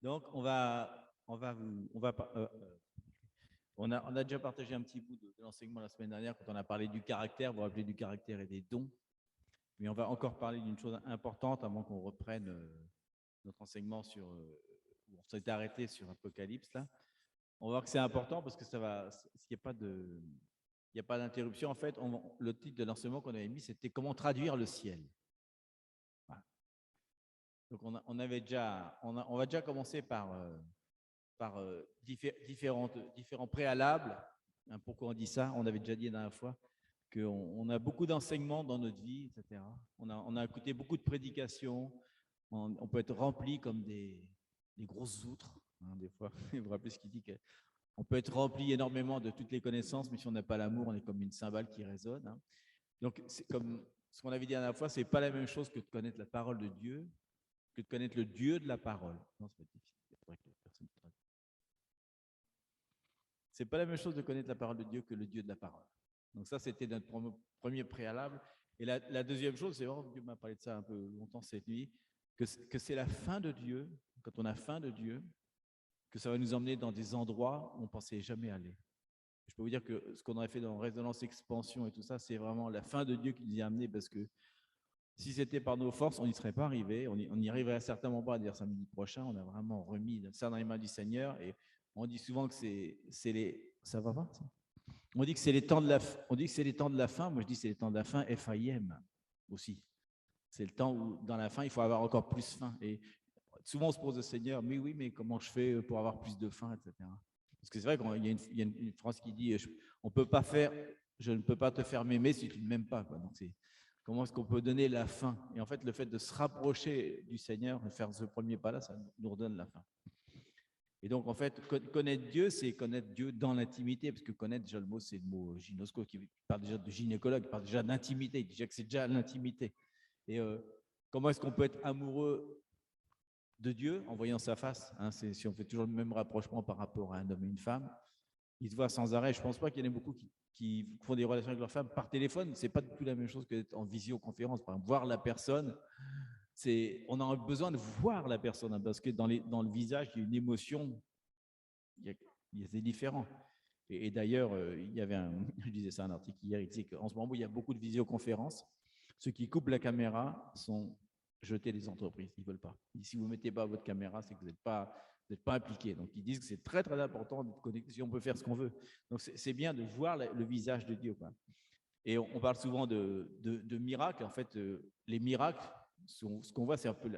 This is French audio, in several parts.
Donc, on a déjà partagé un petit bout de l'enseignement la semaine dernière quand on a parlé du caractère, vous vous rappelez du caractère et des dons. Mais on va encore parler d'une chose importante avant qu'on reprenne notre enseignement où on s'était arrêté sur Apocalypse. Là. On va voir que c'est important parce que il n'y a pas d'interruption. En fait, le titre de l'enseignement qu'on avait mis, c'était comment traduire le ciel. Voilà. Donc, on va déjà commencer par différents préalables. Hein, pourquoi on dit ça? On avait déjà dit la dernière fois qu'on a beaucoup d'enseignements dans notre vie, etc. On a écouté beaucoup de prédications. On peut être rempli comme des grosses outres, hein, des fois. Vous vous rappelez ce qu'il dit qu'on peut être rempli énormément de toutes les connaissances, mais si on n'a pas l'amour, on est comme une cymbale qui résonne. Hein. Donc, c'est comme ce qu'on avait dit la dernière fois, c'est pas la même chose que de connaître la parole de Dieu, que de connaître le Dieu de la parole. Non, c'est pas difficile. C'est pas la même chose de connaître la parole de Dieu que le Dieu de la parole. Donc ça, c'était notre premier préalable. Et la deuxième chose, c'est vraiment, Dieu m'a parlé de ça un peu longtemps cette nuit, que c'est la fin de Dieu, quand on a faim de Dieu, que ça va nous emmener dans des endroits où on ne pensait jamais aller. Je peux vous dire que ce qu'on aurait fait dans Résonance Expansion et tout ça, c'est vraiment la fin de Dieu qui nous y a amenés, parce que si c'était par nos forces, on n'y serait pas arrivé. On n'y arriverait certainement pas à dire samedi prochain. On a vraiment remis ça dans les mains du Seigneur. Et on dit souvent que c'est les... Ça va pas ça? On dit que c'est les temps de la on dit que c'est les temps de la fin. Moi, je dis que c'est les temps de la fin, FAIM aussi. C'est le temps où, dans la fin, il faut avoir encore plus faim. Et souvent, on se pose au Seigneur, mais oui, mais comment je fais pour avoir plus de faim, etc. Parce que c'est vrai qu'il y a une phrase qui dit on peut pas faire, je ne peux pas te faire m'aimer si tu ne m'aimes pas. Quoi. Donc, comment est-ce qu'on peut donner la faim? Et en fait, le fait de se rapprocher du Seigneur, de faire ce premier pas-là, ça nous redonne la faim. Et donc, en fait, connaître Dieu, c'est connaître Dieu dans l'intimité, parce que connaître, déjà, le mot, c'est le mot gynosco, qui parle déjà de gynécologue, qui parle déjà d'intimité, il dit déjà que c'est déjà l'intimité. Et comment est-ce qu'on peut être amoureux de Dieu en voyant sa face, hein, si on fait toujours le même rapprochement par rapport à un homme et une femme, ils se voient sans arrêt. Je ne pense pas qu'il y en ait beaucoup qui font des relations avec leur femme par téléphone. Ce n'est pas du tout la même chose que d'être en visioconférence. Par exemple, voir la personne, on a besoin de voir la personne, hein, parce que dans le visage, il y a une émotion, c'est différent. Et d'ailleurs, il y avait je disais ça un article hier, il disait qu'en ce moment, il y a beaucoup de visioconférences. Ceux qui coupent la caméra sont jetés des entreprises. Ils ne veulent pas. Si vous ne mettez pas votre caméra, c'est que vous n'êtes pas impliqué. Donc, ils disent que c'est très, très important d'être connecté si on peut faire ce qu'on veut. Donc, c'est bien de voir le visage de Dieu. Quoi. Et on parle souvent de miracles. En fait, les miracles, ce qu'on voit, c'est un peu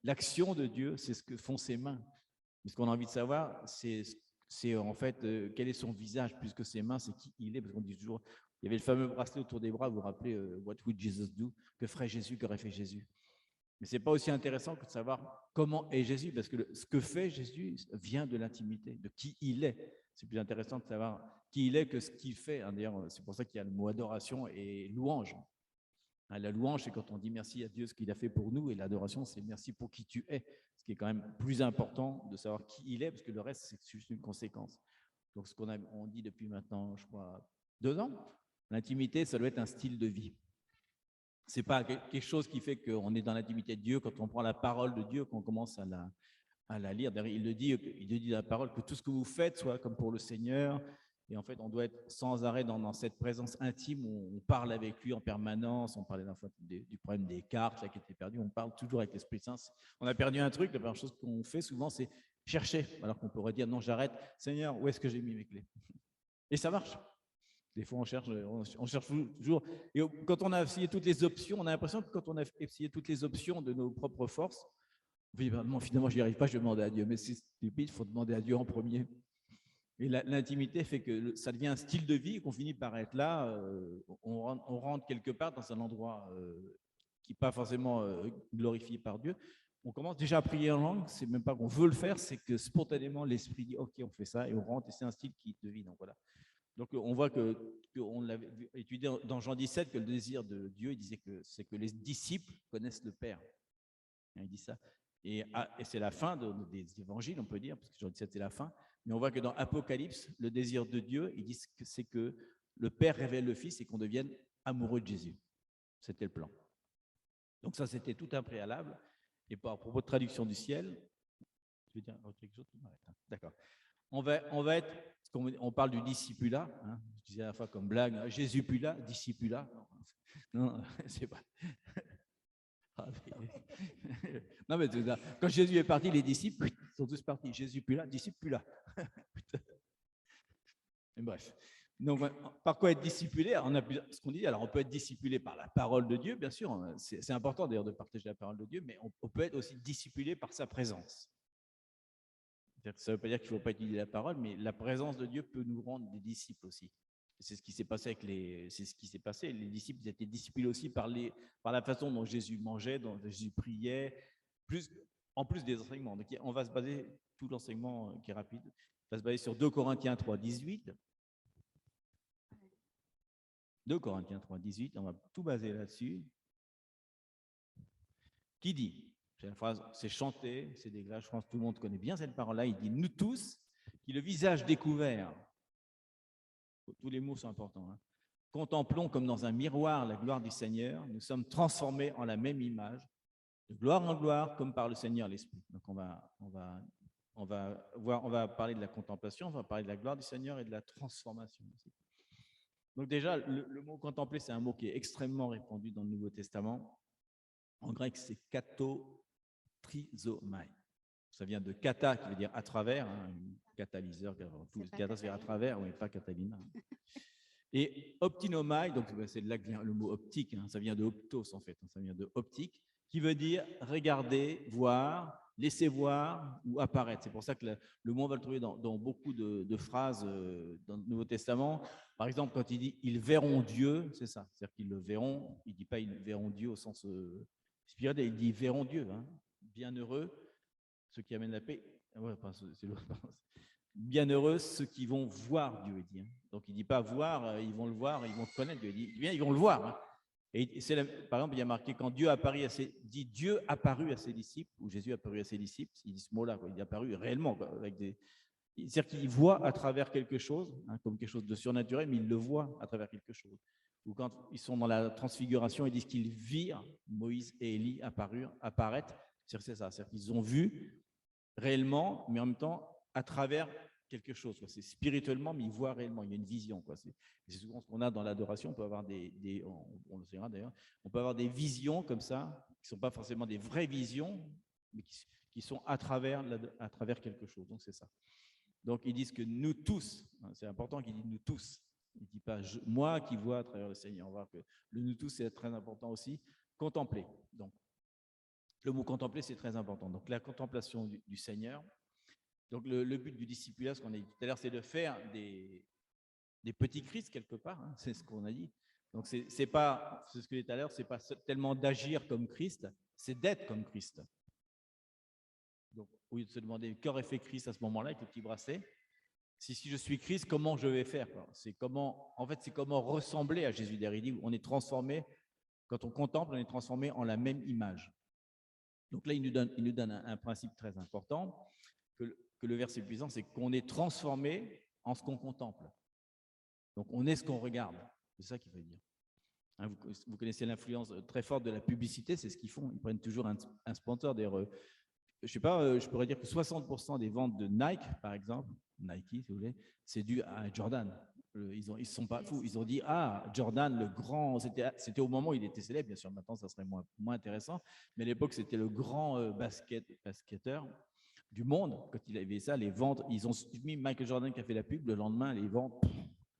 l'action de Dieu, c'est ce que font ses mains. Mais ce qu'on a envie de savoir, c'est en fait quel est son visage plus que ses mains, c'est qui il est. Parce qu'on dit toujours, il y avait le fameux bracelet autour des bras, vous vous rappelez, What would Jesus do? Que ferait Jésus, qu'aurait fait Jésus? Mais ce n'est pas aussi intéressant que de savoir comment est Jésus, parce que ce que fait Jésus vient de l'intimité, de qui il est. C'est plus intéressant de savoir qui il est que ce qu'il fait. Hein. D'ailleurs, c'est pour ça qu'il y a le mot adoration et louange. Hein, la louange, c'est quand on dit merci à Dieu ce qu'il a fait pour nous, et l'adoration, c'est merci pour qui tu es. Ce qui est quand même plus important de savoir qui il est, parce que le reste, c'est juste une conséquence. Donc, ce on dit depuis maintenant, je crois, 2 ans, l'intimité, ça doit être un style de vie. Ce n'est pas quelque chose qui fait qu'on est dans l'intimité de Dieu quand on prend la parole de Dieu, qu'on commence à la lire. Il le dit dans la parole, que tout ce que vous faites soit comme pour le Seigneur. Et en fait, on doit être sans arrêt dans cette présence intime où on parle avec lui en permanence. On parlait d'un fois du problème des cartes là, qui étaient perdues. On parle toujours avec l'Esprit Saint. On a perdu un truc, la première chose qu'on fait souvent, c'est chercher. Alors qu'on pourrait dire, non, j'arrête. Seigneur, où est-ce que j'ai mis mes clés? Et ça marche. Des fois, on cherche toujours. Et quand on a essayé toutes les options, on a l'impression que quand on a essayé toutes les options de nos propres forces, on dit, non, finalement, je n'y arrive pas, je vais demander à Dieu. Mais c'est stupide, il faut demander à Dieu en premier. Et l'intimité fait que ça devient un style de vie, qu'on finit par être là, on rentre quelque part dans un endroit qui n'est pas forcément glorifié par Dieu. On commence déjà à prier en langue, c'est même pas qu'on veut le faire, c'est que spontanément, l'esprit dit, OK, on fait ça, et on rentre, et c'est un style qui devine. Donc voilà. Donc on voit qu'on l'avait étudié dans Jean 17, que le désir de Dieu, il disait que c'est que les disciples connaissent le Père. Il dit ça. Et c'est la fin des évangiles, on peut dire, parce que Jean 17, c'est la fin. Mais on voit que dans Apocalypse, le désir de Dieu, il dit que c'est que le Père révèle le Fils et qu'on devienne amoureux de Jésus. C'était le plan. Donc ça, c'était tout un préalable. Et à propos de traduction du ciel, Tu veux dire quelque chose? D'accord. On va être, on parle du discipulat, hein, je disais à la fois comme blague, Jésus-pula, discipulat. Non, c'est pas. Non, mais quand Jésus est parti, les disciples sont tous partis. Jésus-pula, disciple-là. Bref. Donc, par quoi être discipulé? On a ce qu'on dit. Alors, on peut être discipulé par la parole de Dieu, bien sûr. C'est important d'ailleurs de partager la parole de Dieu, mais on peut être aussi discipulé par sa présence. Ça ne veut pas dire qu'il ne faut pas étudier la parole, mais la présence de Dieu peut nous rendre des disciples aussi. C'est ce qui s'est passé c'est ce qui s'est passé. Les disciples étaient discipulés aussi par la façon dont Jésus mangeait, dont Jésus priait, en plus des enseignements. Donc, on va se baser, tout l'enseignement qui est rapide, va se baser sur 2 Corinthiens 3, 18. 2 Corinthiens 3, 18, on va tout baser là-dessus. Qui dit, c'est une phrase, c'est chanté, c'est des glaces, je pense que tout le monde connaît bien cette parole-là, il dit « Nous tous, qui le visage découvert », tous les mots sont importants, hein, contemplons comme dans un miroir la gloire du Seigneur, nous sommes transformés en la même image, de gloire en gloire, comme par le Seigneur l'Esprit. Donc on va parler de la contemplation, on va parler de la gloire du Seigneur et de la transformation aussi. Donc déjà, le mot contempler, c'est un mot qui est extrêmement répandu dans le Nouveau Testament. En grec, c'est katatrizomai. Ça vient de kata, qui veut dire à travers, hein, catalyseur, tout kata, c'est à travers, oui, pas Catalina. Et optinomai, donc c'est le mot optique, hein, ça vient de optos en fait, ça vient de optique, qui veut dire regarder, voir, laisser voir ou apparaître. C'est pour ça que le mot, on va le trouver dans beaucoup de phrases dans le Nouveau Testament. Par exemple, quand il dit « ils verront Dieu », c'est ça, c'est-à-dire qu'ils le verront, il ne dit pas « ils verront Dieu » au sens spirituel, il dit « ils verront Dieu hein. ». Bienheureux ceux qui amènent la paix. Ouais, c'est l'autre. Bienheureux ceux qui vont voir Dieu, il dit. Donc il ne dit pas voir, ils vont le voir, ils vont le connaître, Dieu. Il dit bien, ils vont le voir. Hein. Et par exemple, il y a marqué quand Dieu apparut dit Dieu apparut à ses disciples, ou Jésus apparut à ses disciples, il dit ce mot-là, il est apparu réellement, quoi, c'est-à-dire qu'il voit à travers quelque chose, hein, comme quelque chose de surnaturel, mais il le voit à travers quelque chose. Ou quand ils sont dans la transfiguration, ils disent qu'ils virent Moïse et Élie apparaître. C'est ça, c'est-à-dire qu'ils ont vu réellement, mais en même temps à travers quelque chose. C'est spirituellement, mais ils voient réellement, il y a une vision. C'est souvent ce qu'on a dans l'adoration, on peut avoir on le saura d'ailleurs, on peut avoir des visions comme ça, qui ne sont pas forcément des vraies visions, mais qui sont à travers quelque chose. Donc c'est ça. Donc ils disent que nous tous, c'est important qu'ils disent nous tous, il ne dit pas moi qui vois à travers le Seigneur. On va voir que le nous tous, c'est très important aussi. Contempler. Donc, le mot contempler, c'est très important. Donc, la contemplation du Seigneur. Donc, le but du discipulat, ce qu'on a dit tout à l'heure, c'est de faire des petits Christ quelque part. Hein, c'est ce qu'on a dit. Donc, c'est ce que j'ai dit tout à l'heure, c'est pas tellement d'agir comme Christ, c'est d'être comme Christ. Donc, au lieu de se demander qu'aurait fait Christ à ce moment-là, avec le petit bracelet, si je suis Christ, comment je vais faire? C'est comment ressembler à Jésus. Il dit, on est transformé, quand on contemple, on est transformé en la même image. Donc là, il nous donne un principe très important, que le verset puissant, c'est qu'on est transformé en ce qu'on contemple. Donc, on est ce qu'on regarde. C'est ça qu'il veut dire. Hein, vous connaissez l'influence très forte de la publicité, c'est ce qu'ils font. Ils prennent toujours un sponsor. D'ailleurs, je ne sais pas, je pourrais dire que 60% des ventes de Nike, par exemple, Nike, si vous voulez, c'est dû à Jordan. Ils ne sont pas fous. Ils ont dit, Jordan, le grand, c'était au moment où il était célèbre, bien sûr, maintenant ça serait moins intéressant, mais à l'époque, c'était le grand basketteur du monde. Quand il avait ça, les ventes, ils ont mis Michael Jordan qui a fait la pub, le lendemain, les ventes,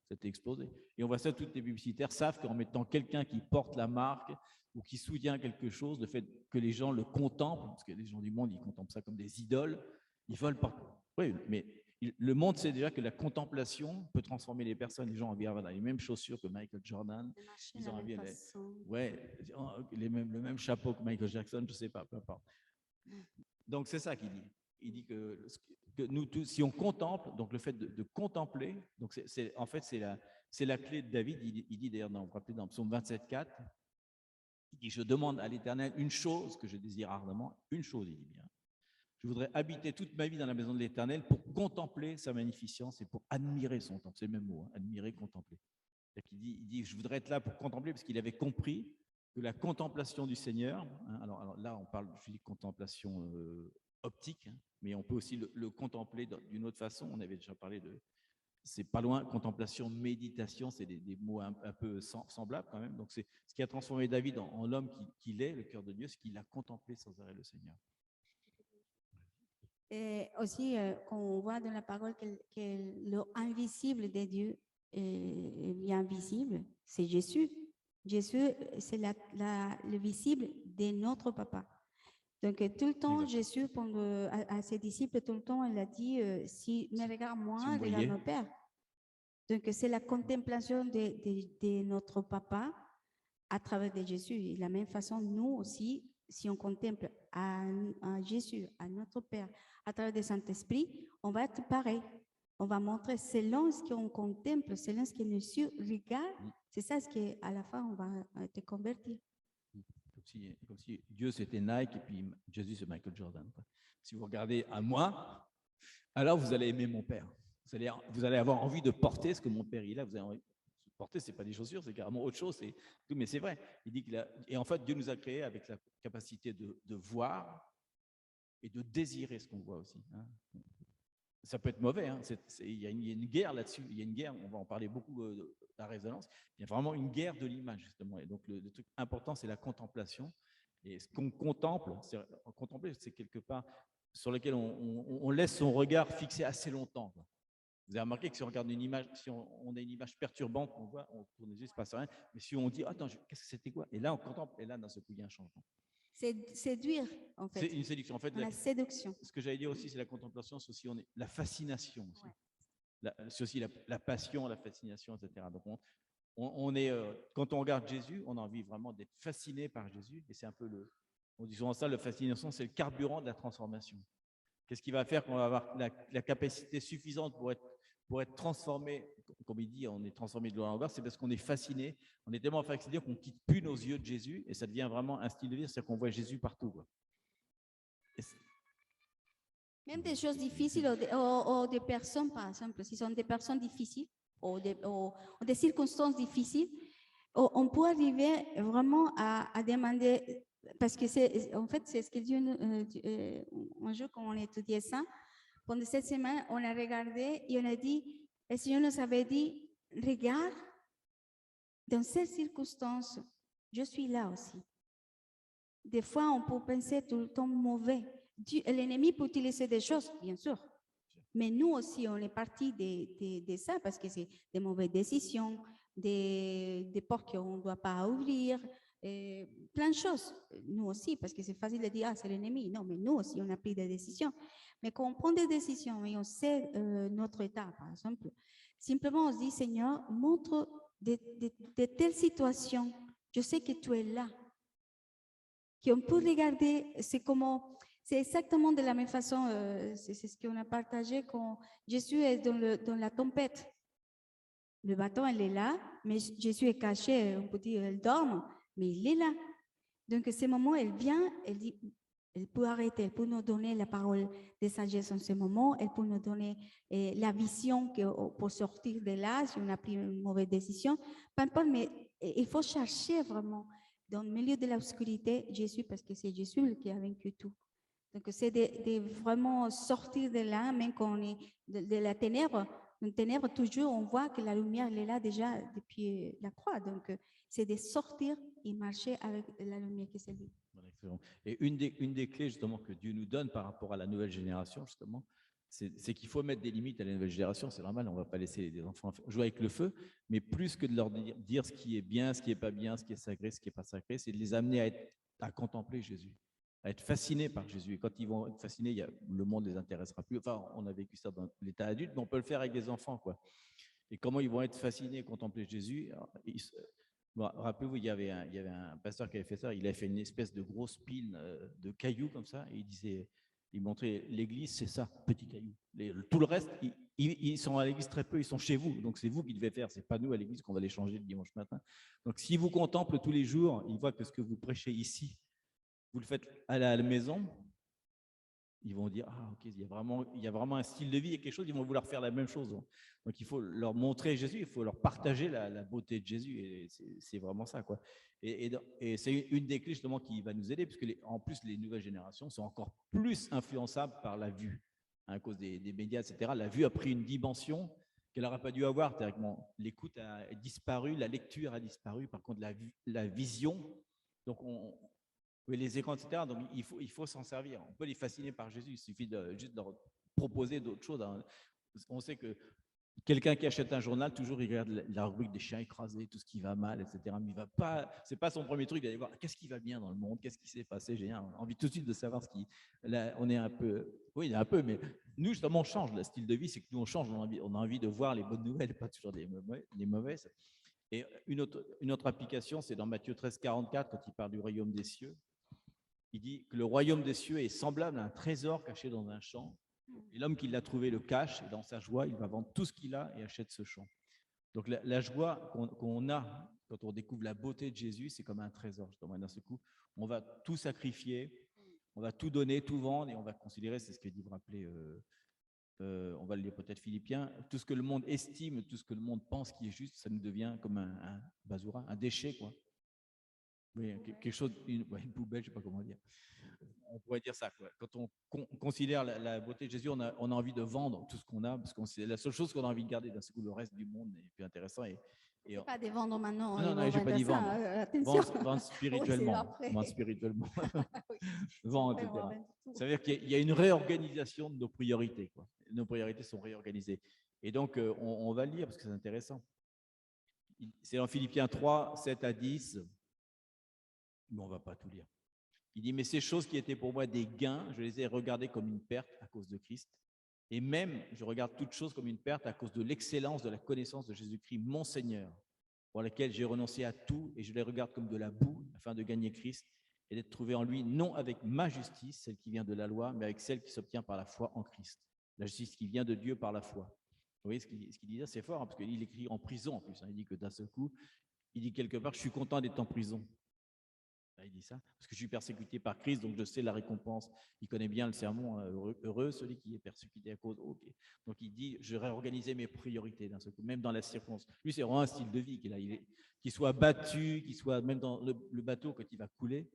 c'était explosé. Et on voit ça, toutes les publicitaires savent qu'en mettant quelqu'un qui porte la marque ou qui soutient quelque chose, le fait que les gens le contemplent, parce que les gens du monde, ils contemplent ça comme des idoles, ils veulent pas. Oui, mais le monde sait déjà que la contemplation peut transformer les personnes. Les gens ont envie d'avoir les mêmes chaussures que Michael Jordan. Ils ont envie le même chapeau que Michael Jackson, je ne sais pas, peu importe. Donc, c'est ça qu'il dit. Il dit que nous tous, si on contemple, donc le fait de contempler, donc en fait, c'est la clé de David. Il dit d'ailleurs, on rappelle dans Psaume 27,4, il dit, je demande à l'Éternel une chose que je désire ardemment, une chose, il dit bien. Je voudrais habiter toute ma vie dans la maison de l'Éternel pour contempler sa magnificence et pour admirer son temple. C'est le même mot, hein, admirer, contempler. Il dit, je voudrais être là pour contempler parce qu'il avait compris que la contemplation du Seigneur, hein, alors là, on parle, je dis contemplation optique, hein, mais on peut aussi le contempler d'une autre façon. On avait déjà parlé de, c'est pas loin, contemplation, méditation, c'est des mots un peu semblables quand même. Donc c'est ce qui a transformé David en l'homme qu'il est, le cœur de Dieu, ce qu'il a contemplé sans arrêt le Seigneur. Et aussi, on voit dans la parole que l'invisible de Dieu est bien visible, c'est Jésus. Jésus, c'est le visible de notre papa. Donc, tout le temps, Exact. Jésus, à ses disciples, tout le temps, il a dit, si me regarde moi, Si vous regarde voyez. mon Père. Donc, c'est la contemplation de notre papa à travers de Jésus. Et de la même façon, nous aussi, si on contemple à Jésus, à notre Père, à travers le Saint-Esprit, on va être pareil. On va montrer selon ce qu'on contemple, selon ce que nous regarde, c'est ça ce qu'à la fin, on va te convertir. Comme si Dieu c'était Nike et puis Jésus c'est Michael Jordan. Si vous regardez à moi, alors vous allez aimer mon Père. Vous allez avoir envie de porter ce que mon Père il a. Vous avez envie de porter, c'est pas des chaussures, c'est carrément autre chose. Mais c'est vrai. Il dit et en fait Dieu nous a créés avec la capacité de voir et de désirer ce qu'on voit aussi. Hein. Ça peut être mauvais. Hein. Il y a une guerre là-dessus. Il y a une guerre. On va en parler beaucoup de la résonance. Il y a vraiment une guerre de l'image justement. Et donc le truc important, c'est la contemplation. Et ce qu'on contemple, contempler, c'est quelque part sur lequel on laisse son regard fixé assez longtemps. Quoi. Vous avez remarqué que si on regarde une image, si on a une image perturbante, on voit, on tourne les yeux, il ne se passe rien. Mais si on dit, attends, qu'est-ce que c'était quoi? Et là, on contemple, et là, d'un seul coup, il y a un changement. C'est séduire, en fait. C'est une séduction. En fait, la séduction. Ce que j'allais dire aussi, c'est la contemplation, c'est aussi la fascination. Aussi. Ouais. C'est aussi la passion, la fascination, etc. Donc, on est, quand on regarde Jésus, on a envie vraiment d'être fasciné par Jésus. Et c'est un peu on dit souvent ça, la fascination, c'est le carburant de la transformation. Qu'est-ce qui va faire qu'on va avoir la capacité suffisante pour être transformé, comme il dit, on est transformé de gloire en gloire, c'est parce qu'on est fasciné, on est tellement fasciné qu'on ne quitte plus nos yeux de Jésus et ça devient vraiment un style de vie, c'est-à-dire qu'on voit Jésus partout. Quoi. Même des choses difficiles ou des personnes, par exemple, si ce sont des personnes difficiles ou des circonstances difficiles, on peut arriver vraiment à demander, parce que en fait, c'est ce que Dieu, un jour quand on étudiait ça, pendant cette semaine, on a regardé et on a dit, le Seigneur nous avait dit, regarde, dans ces circonstances, je suis là aussi. Des fois, on peut penser tout le temps mauvais. L'ennemi peut utiliser des choses, bien sûr. Mais nous aussi, on est parti de ça parce que c'est des mauvaises décisions, des portes qu'on ne doit pas ouvrir, plein de choses. Nous aussi, parce que c'est facile de dire, ah, c'est l'ennemi. Non, mais nous aussi, on a pris des décisions. Mais quand on prend des décisions et on sait notre état, par exemple, simplement on se dit, Seigneur, montre de telles situations. Je sais que tu es là. Qu'on peut regarder, c'est exactement de la même façon, c'est ce qu'on a partagé quand Jésus est dans la tempête. Le bâton, elle est là, mais Jésus est caché, on peut dire, elle dort, mais il est là. Donc, à ce moment, elle vient, elle dit, elle peut arrêter, elle peut nous donner la parole de sagesse en ce moment, elle peut nous donner la vision pour sortir de là, si on a pris une mauvaise décision. Peu importe, mais il faut chercher vraiment dans le milieu de l'obscurité Jésus, parce que c'est Jésus qui a vaincu tout. Donc, c'est de vraiment sortir de là, même quand on est de la ténèbre. Une ténèbre, toujours, on voit que la lumière, elle est là déjà depuis la croix. Donc, c'est de sortir et marcher avec la lumière qui s'est vue. Excellent. Et une des clés, justement, que Dieu nous donne par rapport à la nouvelle génération, justement, c'est qu'il faut mettre des limites à la nouvelle génération. C'est normal, on ne va pas laisser les enfants jouer avec le feu, mais plus que de leur dire ce qui est bien, ce qui n'est pas bien, ce qui est sacré, ce qui n'est pas sacré, c'est de les amener à contempler Jésus, à être fascinés par Jésus. Et quand ils vont être fascinés, le monde ne les intéressera plus. Enfin, on a vécu ça dans l'état adulte, mais on peut le faire avec des enfants, quoi. Et comment ils vont être fascinés et contempler Jésus? Bon, rappelez-vous, il y avait un pasteur qui avait fait ça. Il avait fait une espèce de grosse pile de cailloux comme ça. Et il montrait l'église, c'est ça, petit caillou. Tout le reste, ils sont à l'église très peu, ils sont chez vous. Donc c'est vous qui devez faire. C'est pas nous à l'église qu'on va les changer le dimanche matin. Donc si vous contemplez tous les jours, il voit que ce que vous prêchez ici, vous le faites à la maison. ils vont dire, ah ok, il y a vraiment un style de vie et quelque chose, ils vont vouloir faire la même chose. Donc il faut leur montrer Jésus, il faut leur partager la beauté de Jésus, et c'est vraiment ça, quoi. Et c'est une des clés justement qui va nous aider, parce que en plus les nouvelles générations sont encore plus influençables par la vue, hein, à cause des médias, etc. La vue a pris une dimension qu'elle n'aurait pas dû avoir théoriquement. L'écoute a disparu, la lecture a disparu, par contre la vision, donc oui, les écrans, etc. Donc, il faut s'en servir. On peut les fasciner par Jésus. Il suffit juste de leur proposer d'autres choses. On sait que quelqu'un qui achète un journal, toujours, il regarde la rubrique des chiens écrasés, tout ce qui va mal, etc. Mais il va pas, c'est pas son premier truc d'aller voir qu'est-ce qui va bien dans le monde, qu'est-ce qui s'est passé. J'ai envie tout de suite de savoir ce qui. Là, on est un peu, oui, il y a un peu, mais nous, justement, on change. Le style de vie, c'est que nous, on change. On a envie de voir les bonnes nouvelles, pas toujours les mauvaises. Et une autre application, c'est dans Matthieu 13, 44, quand il parle du royaume des cieux. Il dit que le royaume des cieux est semblable à un trésor caché dans un champ. Et l'homme qui l'a trouvé le cache, et dans sa joie, il va vendre tout ce qu'il a et achète ce champ. Donc la joie qu'on a quand on découvre la beauté de Jésus, c'est comme un trésor. Justement, d'un seul coup, on va tout sacrifier, on va tout donner, tout vendre, et on va considérer, c'est ce que dit, vous rappelez, on va le lire peut-être Philippiens, tout ce que le monde estime, tout ce que le monde pense qui est juste, ça nous devient comme un bazoura, un déchet, quoi. Oui, quelque chose, une poubelle, je ne sais pas comment dire. On pourrait dire ça, quoi. Quand on considère la beauté de Jésus, on a envie de vendre tout ce qu'on a, parce que c'est la seule chose qu'on a envie de garder. D'un coup, le reste du monde est plus intéressant. Pas de vendre maintenant. Non, je n'ai pas dit vendre. Attention. Vendre spirituellement. Oui, vendre spirituellement. oui, Vendre, etc. Ça veut dire qu'il y a une réorganisation de nos priorités, quoi. Nos priorités sont réorganisées. Et donc, on va le lire parce que c'est intéressant. C'est dans Philippiens 3, 7 à 10. Mais on ne va pas tout lire. Il dit, mais ces choses qui étaient pour moi des gains, je les ai regardées comme une perte à cause de Christ. Et même, je regarde toutes choses comme une perte à cause de l'excellence de la connaissance de Jésus-Christ, mon Seigneur, pour laquelle j'ai renoncé à tout, et je les regarde comme de la boue, afin de gagner Christ et d'être trouvé en lui, non avec ma justice, celle qui vient de la loi, mais avec celle qui s'obtient par la foi en Christ. La justice qui vient de Dieu par la foi. Vous voyez ce qu'il dit là, c'est fort, hein, parce qu'il écrit en prison en plus. Hein. Il dit que d'un seul coup, il dit quelque part, je suis content d'être en prison. Il dit ça, parce que je suis persécuté par Christ, donc je sais la récompense. Il connaît bien le sermon, hein, heureux celui qui est persécuté à cause. Okay. Donc il dit, je vais réorganiser mes priorités d'un seul coup, même dans la circonstance. Lui, c'est vraiment un style de vie qu'il a. Qu'il soit battu, qu'il soit même dans le bateau quand il va couler.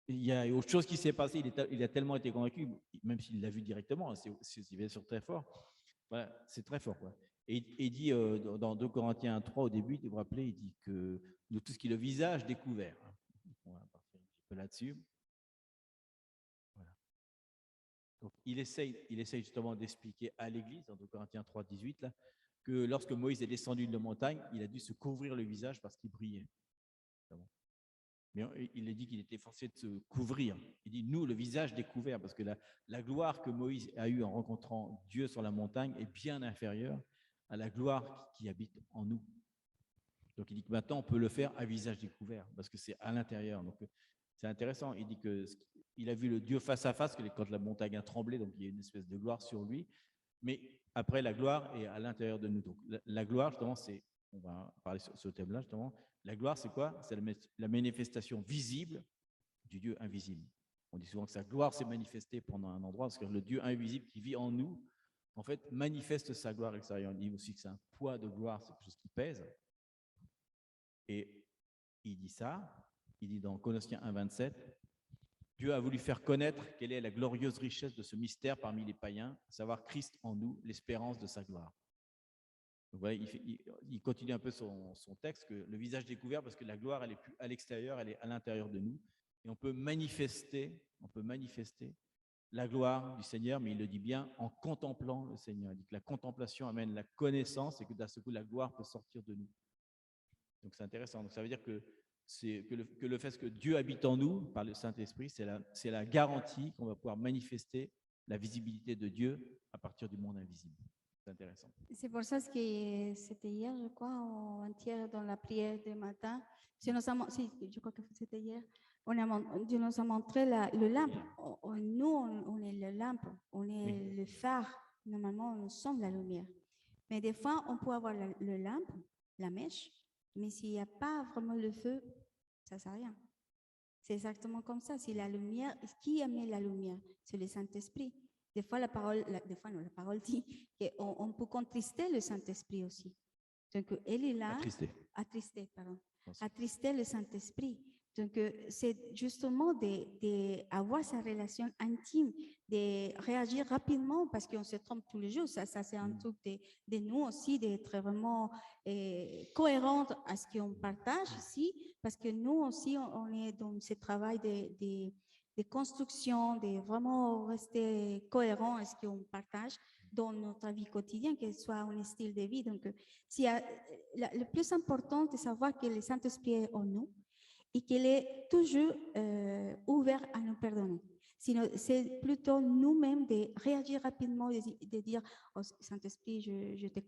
Il y a autre chose qui s'est passé, il a tellement été convaincu, même s'il l'a vu directement, hein, c'est bien sûr très fort. Voilà, c'est très fort, quoi. Et il dit dans 2 Corinthiens 3, au début, vous vous rappelez, il dit que de tout ce qui est le visage découvert. On va partir un petit peu là-dessus. Voilà. Donc, il essaye justement d'expliquer à l'Église, dans 2 Corinthiens 3, 18, là, que lorsque Moïse est descendu de la montagne, il a dû se couvrir le visage parce qu'il brillait. Mais il a dit qu'il était forcé de se couvrir. Il dit, nous, le visage découvert, parce que la gloire que Moïse a eue en rencontrant Dieu sur la montagne est bien inférieure à la gloire qui habite en nous. Donc, il dit que maintenant, on peut le faire à visage découvert, parce que c'est à l'intérieur. Donc, c'est intéressant. Il dit qu'il a vu le Dieu face à face, quand la montagne a tremblé, donc il y a une espèce de gloire sur lui. Mais après, la gloire est à l'intérieur de nous. Donc, la gloire, justement, on va parler sur ce thème-là, justement. La gloire, c'est quoi? C'est la manifestation visible du Dieu invisible. On dit souvent que sa gloire s'est manifestée pendant un endroit, parce que le Dieu invisible qui vit en nous, en fait, manifeste sa gloire extérieure. On dit aussi que c'est un poids de gloire, c'est quelque chose qui pèse. Et il dit ça, il dit dans Colossiens 1, 27, Dieu a voulu faire connaître quelle est la glorieuse richesse de ce mystère parmi les païens, à savoir Christ en nous, l'espérance de sa gloire. Donc voilà, il continue un peu son texte, que le visage découvert, parce que la gloire, elle est plus à l'extérieur, elle est à l'intérieur de nous. Et on peut manifester la gloire du Seigneur, mais il le dit bien, en contemplant le Seigneur. Il dit que la contemplation amène la connaissance et que d'un seul coup, la gloire peut sortir de nous. Donc c'est intéressant. Donc ça veut dire que le fait que Dieu habite en nous par le Saint-Esprit, c'est la garantie qu'on va pouvoir manifester la visibilité de Dieu à partir du monde invisible. C'est intéressant. C'est pour ça que c'était hier, je crois, ou avant-hier, dans la prière du matin. Je crois que c'était hier. Dieu nous a montré le lampe. Nous, on est le lampe, on est le phare. Normalement, nous sommes la lumière. Mais des fois, on peut avoir le lampe, la mèche, mais s'il n'y a pas vraiment le feu, ça ne sert à rien. C'est exactement comme ça. C'est la lumière. Qui aimait la lumière? C'est le Saint-Esprit. Des fois, la parole dit qu'on peut contrister le Saint-Esprit aussi. Donc, elle est là. Attristé. Pardon. Attrister le Saint-Esprit. Donc, c'est justement d'avoir sa relation intime, de réagir rapidement parce qu'on se trompe tous les jours. Ça c'est un truc de nous aussi, d'être vraiment cohérent à ce qu'on partage ici, parce que nous aussi, on est dans ce travail de construction, de vraiment rester cohérent à ce qu'on partage dans notre vie quotidienne, que ce soit un style de vie. Donc, le plus important, c'est de savoir que le Saint-Esprit est en nous et qu'il est toujours ouvert à nous pardonner. Sinon, c'est plutôt nous-mêmes de réagir rapidement, de dire oh, Saint-Esprit, je t'ai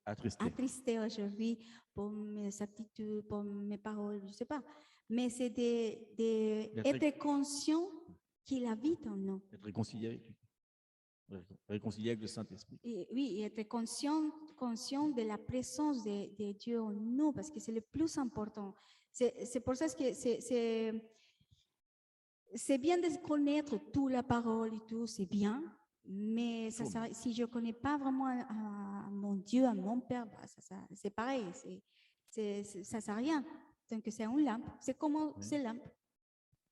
attristé aujourd'hui pour mes attitudes, pour mes paroles, je ne sais pas. Mais c'est d'être conscient qu'il habite en nous. Être réconcilié avec le Saint-Esprit. Oui, être conscient de la présence de Dieu en nous, parce que c'est le plus important. C'est pour ça que c'est bien de connaître toute la parole et tout, c'est bien, mais si je ne connais pas vraiment à mon Dieu, à mon Père, bah, c'est pareil, ça ne sert à rien. Donc, c'est une lampe. C'est comme cette lampe.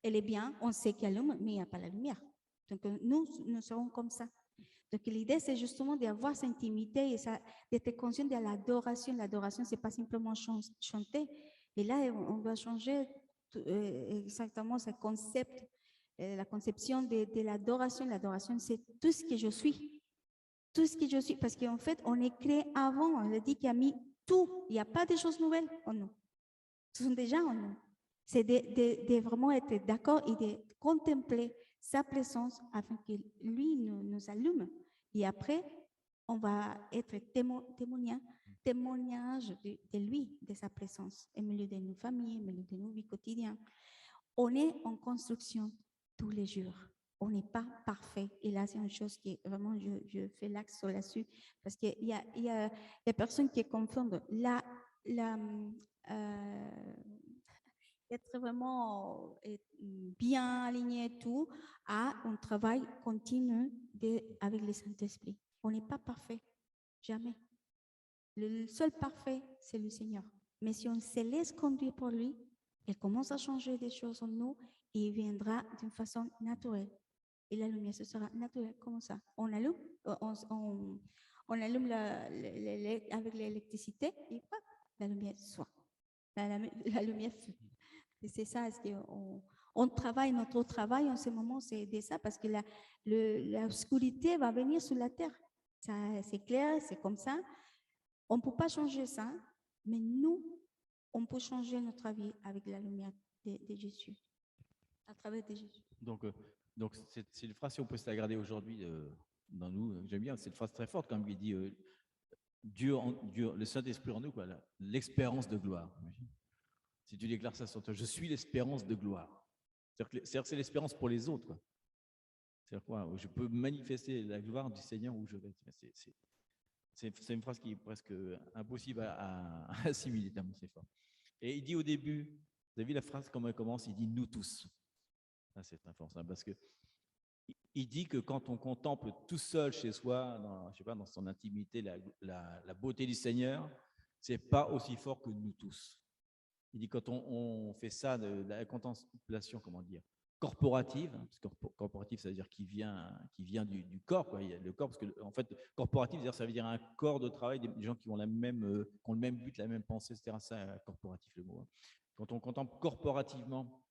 Elle est bien, on sait qu'il y a la lumière, mais il n'y a pas la lumière. Donc, nous serons comme ça. Donc, l'idée, c'est justement d'avoir cette intimité et d'être conscient de l'adoration. L'adoration, ce n'est pas simplement chanter. Et là, on doit changer exactement ce concept, la conception de l'adoration. L'adoration, c'est tout ce que je suis. Tout ce que je suis. Parce qu'en fait, on est créé avant. On a dit qu'il y a mis tout. Il n'y a pas de choses nouvelles en nous. Ce sont déjà en nous. C'est de vraiment être d'accord et de contempler sa présence afin que lui nous allume. Et après, on va être témoignage de lui, de sa présence, au milieu de nos familles, au milieu de nos vies quotidiennes. On est en construction tous les jours. On n'est pas parfait. Et là, c'est une chose qui est vraiment, je fais l'accent là-dessus, parce qu'il y a des personnes qui confondent être vraiment bien aligné et tout, à un travail continu avec le Saint-Esprit. On n'est pas parfait, jamais. Le seul parfait, c'est le Seigneur. Mais si on se laisse conduire par lui, il commence à changer des choses en nous et il viendra d'une façon naturelle. Et la lumière, ce sera naturel. Comment ça? On allume, on allume avec l'électricité et hop, la lumière soit. La lumière fut. Et c'est ça, est-ce on travaille, notre travail en ce moment, c'est ça, parce que l'obscurité va venir sur la terre. C'est clair, c'est comme ça. On ne peut pas changer ça, mais nous, on peut changer notre vie avec la lumière de Jésus, à travers de Jésus. Donc c'est une phrase, si on peut se la garder aujourd'hui dans nous, j'aime bien, c'est une phrase très forte, comme il dit Dieu, le Saint-Esprit en nous, l'espérance de gloire. Si tu déclares ça sur toi, je suis l'espérance de gloire. C'est-à-dire que c'est l'espérance pour les autres. Quoi. C'est-à-dire quoi? Je peux manifester la gloire du Seigneur où je vais. C'est une phrase qui est presque impossible à assimiler, tellement c'est fort. Et il dit au début, vous avez vu la phrase, comment elle commence? Il dit « nous tous ». C'est très fort ça, parce que il dit que quand on contemple tout seul chez soi, dans son intimité, la beauté du Seigneur, c'est pas aussi fort que nous tous. Il dit quand on fait ça, de la contemplation, comment dire, corporative, parce que corporative, ça veut dire qui vient du corps, quoi. Il y a le corps, parce que en fait, corporative, ça veut dire un corps de travail, des gens qui ont qui ont le même but, la même pensée, etc. Ça, corporatif, le mot. Quand on contemple corporativement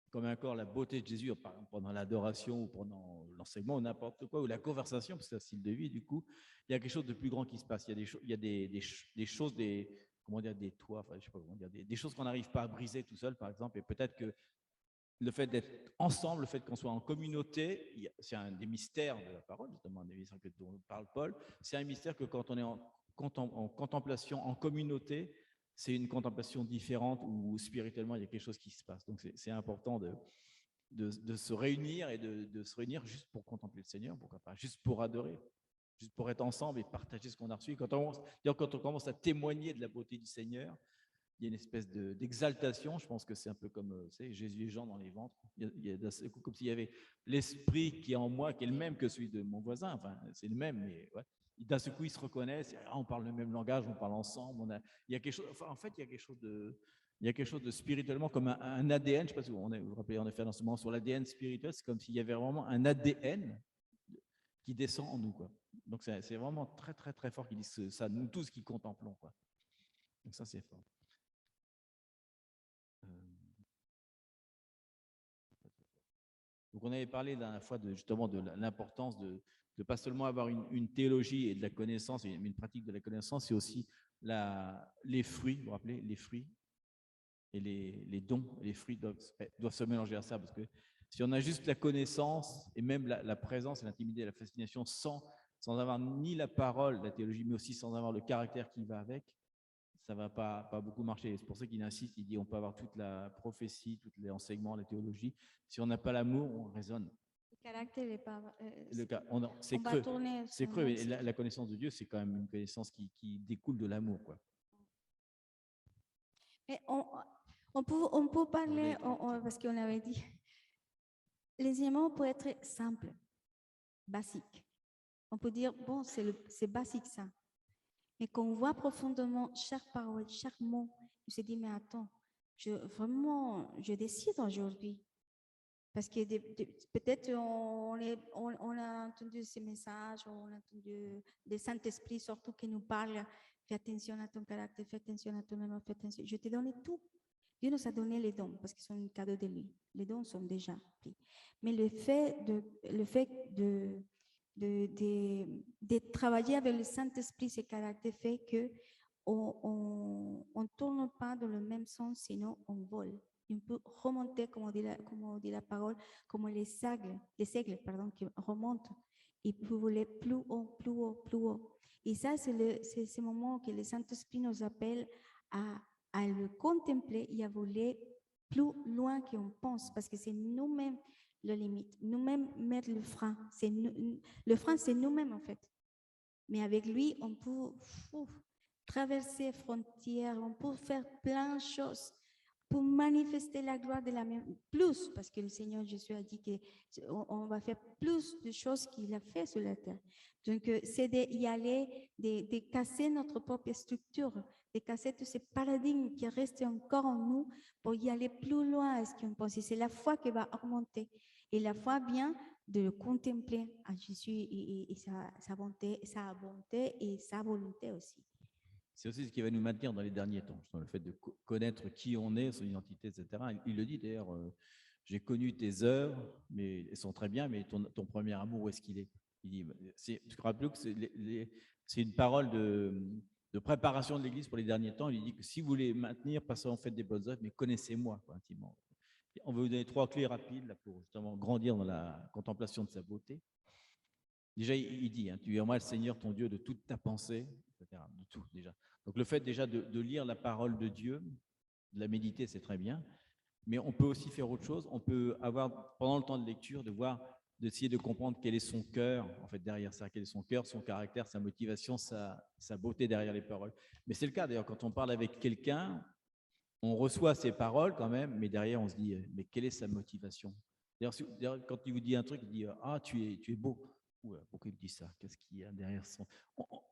comme un corps la beauté de Jésus, par exemple, pendant l'adoration ou pendant l'enseignement ou n'importe quoi, ou la conversation, parce que c'est un style de vie, du coup, il y a quelque chose de plus grand qui se passe. Il y a des choses, comment dire, des toits, enfin, je sais pas comment dire, des choses qu'on n'arrive pas à briser tout seul, par exemple, et peut-être que le fait d'être ensemble, le fait qu'on soit en communauté, c'est un des mystères de la parole, justement, un des mystères dont parle Paul, c'est un mystère que quand on est en contemplation, en communauté, c'est une contemplation différente où spirituellement, il y a quelque chose qui se passe. Donc, c'est important de se réunir et de se réunir juste pour contempler le Seigneur, pourquoi pas, juste pour adorer, juste pour être ensemble et partager ce qu'on a reçu. Quand on commence à témoigner de la beauté du Seigneur, il y a une espèce d'exaltation. Je pense que c'est un peu comme Jésus et Jean dans les ventres. Il y a comme s'il y avait l'esprit qui est en moi, qui est le même que celui de mon voisin. Enfin, c'est le même, mais ouais. D'un seul coup, ils se reconnaissent. On parle le même langage, on parle ensemble. Il y a quelque chose. Enfin, en fait, il y a quelque chose de spirituellement comme un ADN. Je ne sais pas si vous vous rappelez, on a fait un enseignement sur l'ADN spirituel. C'est comme s'il y avait vraiment un ADN qui descend en nous, quoi. Donc c'est vraiment très très très fort qu'ils disent ça, nous tous qui contemplons, quoi. Donc ça c'est fort. Donc on avait parlé la fois justement de l'importance de pas seulement avoir une théologie et de la connaissance, mais une pratique de la connaissance, c'est aussi les fruits, vous vous rappelez, les fruits et les dons, les fruits doivent se mélanger à ça, parce que si on a juste la connaissance et même la présence et l'intimité, la fascination sans avoir ni la parole, la théologie, mais aussi sans avoir le caractère qui va avec, ça ne va pas beaucoup marcher. C'est pour ça qu'il insiste, il dit on peut avoir toute la prophétie, tous les enseignements, la théologie. Si on n'a pas l'amour, on raisonne. Le caractère n'est pas. C'est creux. C'est creux. Et la connaissance de Dieu, c'est quand même une connaissance qui découle de l'amour, quoi. Mais on peut parler, parce qu'on avait dit, l'enseignement peut être simple, basique. On peut dire, bon, c'est basique ça. Mais quand on voit profondément chaque parole, chaque mot, on se dit, mais attends, je décide aujourd'hui. Parce que peut-être on a entendu ces messages, on a entendu des Saint-Esprit surtout qui nous parlent, fais attention à ton caractère, fais attention à ton amour, fais attention. Je t'ai donné tout. Dieu nous a donné les dons parce qu'ils sont un cadeau de lui. Les dons sont déjà pris. Mais le fait de travailler avec le Saint-Esprit, ce caractère fait que on ne tourne pas dans le même sens, sinon on vole. On peut remonter, comme on dit la parole, comme les aigles qui remontent. Il peut voler plus haut, plus haut, plus haut. Et ça, c'est ce moment que le Saint-Esprit nous appelle à le contempler et à voler plus loin qu'on pense, parce que c'est nous-mêmes la limite, nous-mêmes mettre le frein. Le frein, c'est nous-mêmes en fait. Mais avec lui, on peut traverser les frontières, on peut faire plein de choses pour manifester la gloire de la même, plus, parce que le Seigneur Jésus a dit qu'on va faire plus de choses qu'il a fait sur la terre. Donc, c'est d'y aller, de casser notre propre structure, de casser tous ces paradigmes qui restent encore en nous pour y aller plus loin à ce qu'on pense. Et c'est la foi qui va augmenter. Et la foi vient de le contempler à Jésus et sa bonté et sa volonté aussi. C'est aussi ce qui va nous maintenir dans les derniers temps, le fait de connaître qui on est, son identité, etc. Il le dit d'ailleurs, j'ai connu tes œuvres, mais elles sont très bien, mais ton premier amour, où est-ce qu'il est? Il dit, rappelez-vous que c'est une parole de préparation de l'Église pour les derniers temps. Il dit que si vous voulez maintenir, pas seulement faites des bonnes œuvres, mais connaissez-moi intimement. On va vous donner 3 clés rapides là, pour justement grandir dans la contemplation de sa beauté. Déjà, il dit, tu aimeras le Seigneur ton Dieu de toute ta pensée, etc. De tout déjà. Donc le fait déjà de lire la parole de Dieu, de la méditer, c'est très bien. Mais on peut aussi faire autre chose. On peut avoir, pendant le temps de lecture, d'essayer de comprendre quel est son cœur, en fait, derrière ça, quel est son cœur, son caractère, sa motivation, sa beauté derrière les paroles. Mais c'est le cas, d'ailleurs, quand on parle avec quelqu'un, on reçoit ses paroles quand même, mais derrière, on se dit, mais quelle est sa motivation? D'ailleurs, quand il vous dit un truc, il dit, ah, tu es beau. Pourquoi il dit ça? Qu'est-ce qu'il y a derrière son...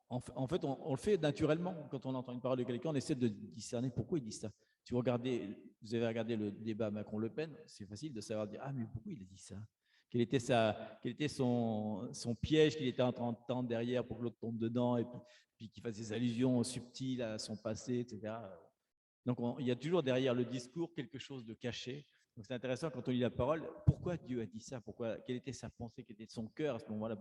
En fait, on le fait naturellement. Quand on entend une parole de quelqu'un, on essaie de discerner pourquoi il dit ça. Si vous avez regardé le débat Macron-Le Pen, c'est facile de savoir dire, ah, mais pourquoi il a dit ça? Quel était son piège qu'il était en train de tendre derrière pour que l'autre tombe dedans et puis qu'il fasse des allusions subtiles à son passé, etc. Donc, il y a toujours derrière le discours quelque chose de caché. Donc, c'est intéressant quand on lit la parole. Pourquoi Dieu a dit ça? Quelle était sa pensée? Quel était son cœur à ce moment-là?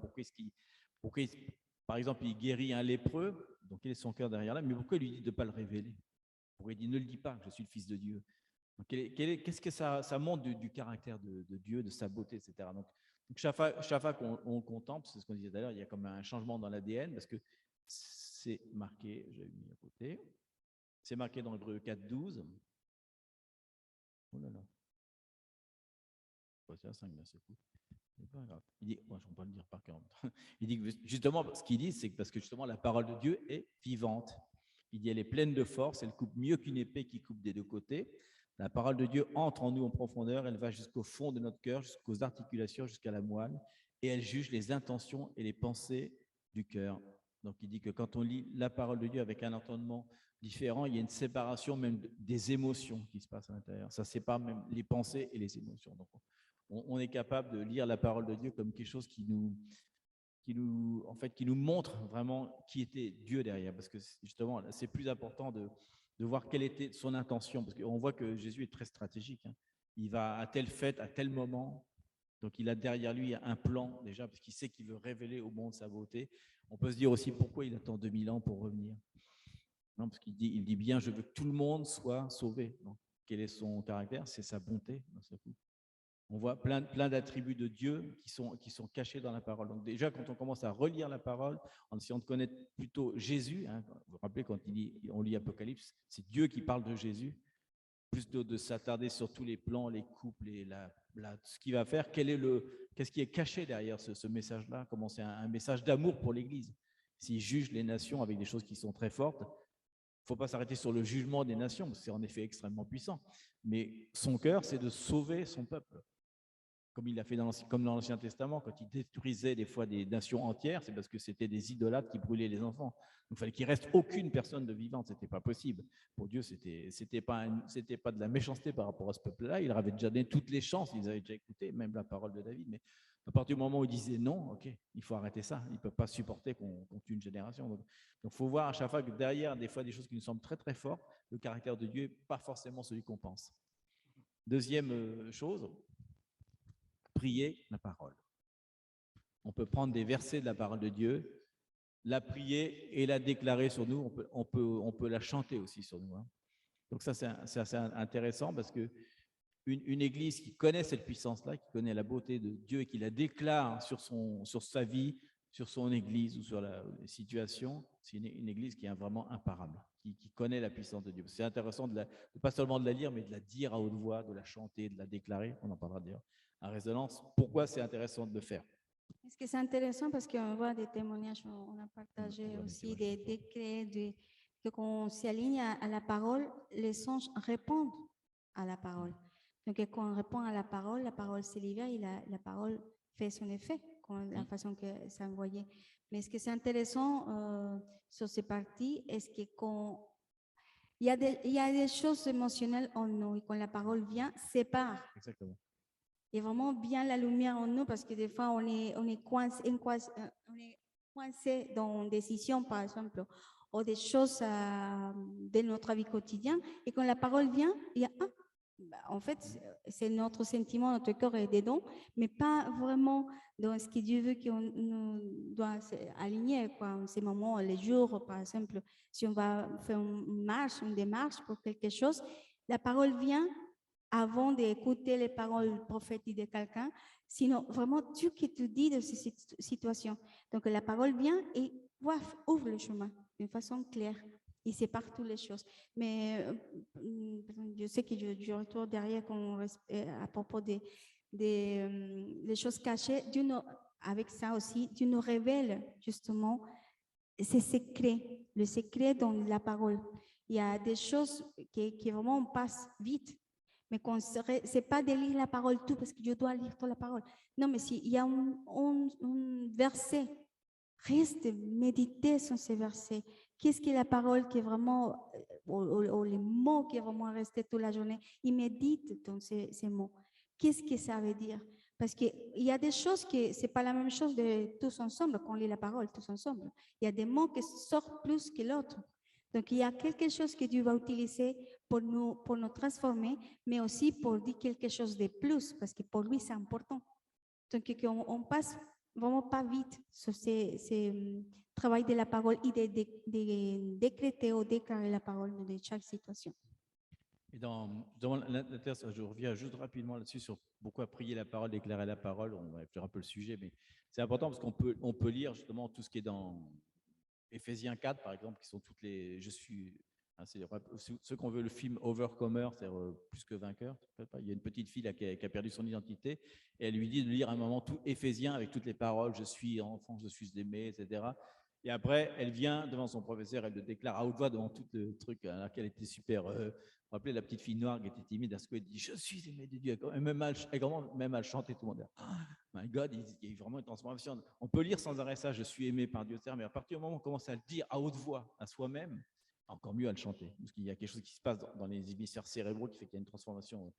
Par exemple, il guérit un lépreux. Donc, quel est son cœur derrière là? Mais pourquoi il lui dit de ne pas le révéler? Pourquoi il dit ne le dis pas, je suis le Fils de Dieu? Qu'est-ce que ça montre du caractère de Dieu, de sa beauté, etc. Donc chaque fois qu'on contemple, c'est ce qu'on disait tout à l'heure, il y a comme un changement dans l'ADN parce que c'est marqué, j'avais mis à côté. C'est marqué dans Hébreux 4.12. Oh là là. C'est à 5, c'est fou. C'est pas grave. Il dit, moi je ne peux pas le dire par cœur. Il dit que justement, ce qu'il dit, c'est que parce que justement la parole de Dieu est vivante. Il dit, elle est pleine de force, elle coupe mieux qu'une épée qui coupe des deux côtés. La parole de Dieu entre en nous en profondeur, elle va jusqu'au fond de notre cœur, jusqu'aux articulations, jusqu'à la moelle, et elle juge les intentions et les pensées du cœur. Donc il dit que quand on lit la parole de Dieu avec un entendement différent, il y a une séparation même des émotions qui se passent à l'intérieur. Ça sépare même les pensées et les émotions. Donc on est capable de lire la parole de Dieu comme quelque chose qui nous montre vraiment qui était Dieu derrière. Parce que justement, c'est plus important de voir quelle était son intention. Parce qu'on voit que Jésus est très stratégique. Hein. Il va à telle fête, à tel moment. Donc, il a derrière lui un plan déjà, parce qu'il sait qu'il veut révéler au monde sa beauté. On peut se dire aussi pourquoi il attend 2000 ans pour revenir. Non, parce qu'il dit bien, je veux que tout le monde soit sauvé. Donc, quel est son caractère? C'est sa bonté. On voit plein d'attributs de Dieu qui sont cachés dans la parole. Donc déjà, quand on commence à relire la parole, en essayant de connaître plutôt Jésus, hein, vous vous rappelez quand on lit Apocalypse, c'est Dieu qui parle de Jésus, plus de s'attarder sur tous les plans, les couples, ce qu'il va faire, qu'est-ce qui est caché derrière ce message-là, comment c'est un message d'amour pour l'Église. S'il juge les nations avec des choses qui sont très fortes, il ne faut pas s'arrêter sur le jugement des nations, parce que c'est en effet extrêmement puissant. Mais son cœur, c'est de sauver son peuple. Comme il l'a fait comme dans l'Ancien Testament, quand il détruisait des fois des nations entières, c'est parce que c'était des idolâtres qui brûlaient les enfants. Donc il fallait qu'il reste aucune personne de vivante, c'était pas possible. Pour Dieu, c'était pas de la méchanceté par rapport à ce peuple-là. Il avait déjà donné toutes les chances, ils avaient déjà écouté, même la parole de David. Mais à partir du moment où il disait non, ok, il faut arrêter ça. Il ne peut pas supporter qu'on tue une génération. Donc il faut voir à chaque fois que derrière, des fois, des choses qui nous semblent très très fortes, le caractère de Dieu n'est pas forcément celui qu'on pense. Deuxième chose, prier la parole. On peut prendre des versets de la parole de Dieu, la prier et la déclarer sur nous. On peut la chanter aussi sur nous. Hein. Donc ça, c'est assez intéressant parce que une église qui connaît cette puissance-là, qui connaît la beauté de Dieu et qui la déclare sur sa vie, sur son église ou sur la situation, c'est une église qui est vraiment imparable, qui connaît la puissance de Dieu. C'est intéressant de pas seulement de la lire, mais de la dire à haute voix, de la chanter, de la déclarer. On en parlera d'ailleurs en résonance. Pourquoi c'est intéressant de le faire? Est-ce que c'est intéressant parce qu'on voit des témoignages, on a partagé aussi des décrets, que quand on s'aligne à la parole, les anges répondent à la parole. Donc quand on répond à la parole se libère et la parole fait son effet, la façon que c'est envoyé. Mais ce que c'est intéressant sur ces parties, est-ce que quand il y a des choses émotionnelles en nous et quand la parole vient, sépare. Exactement. Et vraiment bien la lumière en nous parce que des fois on est coincé dans des décisions par exemple ou des choses de notre vie quotidienne et quand la parole vient il y a en fait c'est notre sentiment, notre cœur est dedans mais pas vraiment dans ce que Dieu veut qu'on nous doit aligner quoi. En ces moments, les jours par exemple, si on va faire une démarche pour quelque chose, la parole vient avant d'écouter les paroles prophétiques de quelqu'un, sinon vraiment Dieu qui te dit de ces situations. Donc la parole vient et ouvre le chemin d'une façon claire. Il sépare toutes les choses. Mais je sais que je retourne derrière à propos des choses cachées. Dieu nous, avec ça aussi, Dieu nous révèle justement ses secrets, le secret dans la parole. Il y a des choses qui vraiment passent vite. Mais ce n'est pas de lire la parole tout parce que je dois lire toute la parole. Non, mais s'il y a un verset, reste méditer sur ces versets. Qu'est-ce que la parole qui est vraiment, ou les mots qui est vraiment resté toute la journée, il médite dans ces mots. Qu'est-ce que ça veut dire? Parce qu'il y a des choses qui, ce n'est pas la même chose de tous ensemble, qu'on lit la parole tous ensemble. Il y a des mots qui sortent plus que l'autre. Donc, il y a quelque chose que Dieu va utiliser pour nous transformer, mais aussi pour dire quelque chose de plus, parce que pour lui, c'est important. Donc, on passe vraiment pas vite sur ces travail de la parole et de décréter ou déclarer la parole de chaque situation. Et dans la thèse, je reviens juste rapidement là-dessus sur pourquoi prier la parole, déclarer la parole. On va faire un peu le sujet, mais c'est important parce qu'on peut lire justement tout ce qui est dans Éphésiens 4, par exemple, qui sont toutes les. Ceux qu'on veut le film Overcomer, c'est-à-dire plus que vainqueur. Il y a une petite fille là, qui a perdu son identité et elle lui dit de lire à un moment tout Éphésiens avec toutes les paroles. Je suis enfant, je suis aimé, etc. Et après, elle vient devant son professeur, elle le déclare à haute voix devant tout le truc, alors qu'elle était super. Vous vous rappelez la petite fille noire qui était timide, à ce qu'elle dit je suis aimée de Dieu. Et elle commence même à le chanter, tout le monde dit oh, my God, il y a eu vraiment une transformation. On peut lire sans arrêt ça, je suis aimé par Dieu, mais à partir du moment où on commence à le dire à haute voix à soi-même, encore mieux à le chanter. Parce qu'il y a quelque chose qui se passe dans les hémisphères cérébraux qui fait qu'il y a une transformation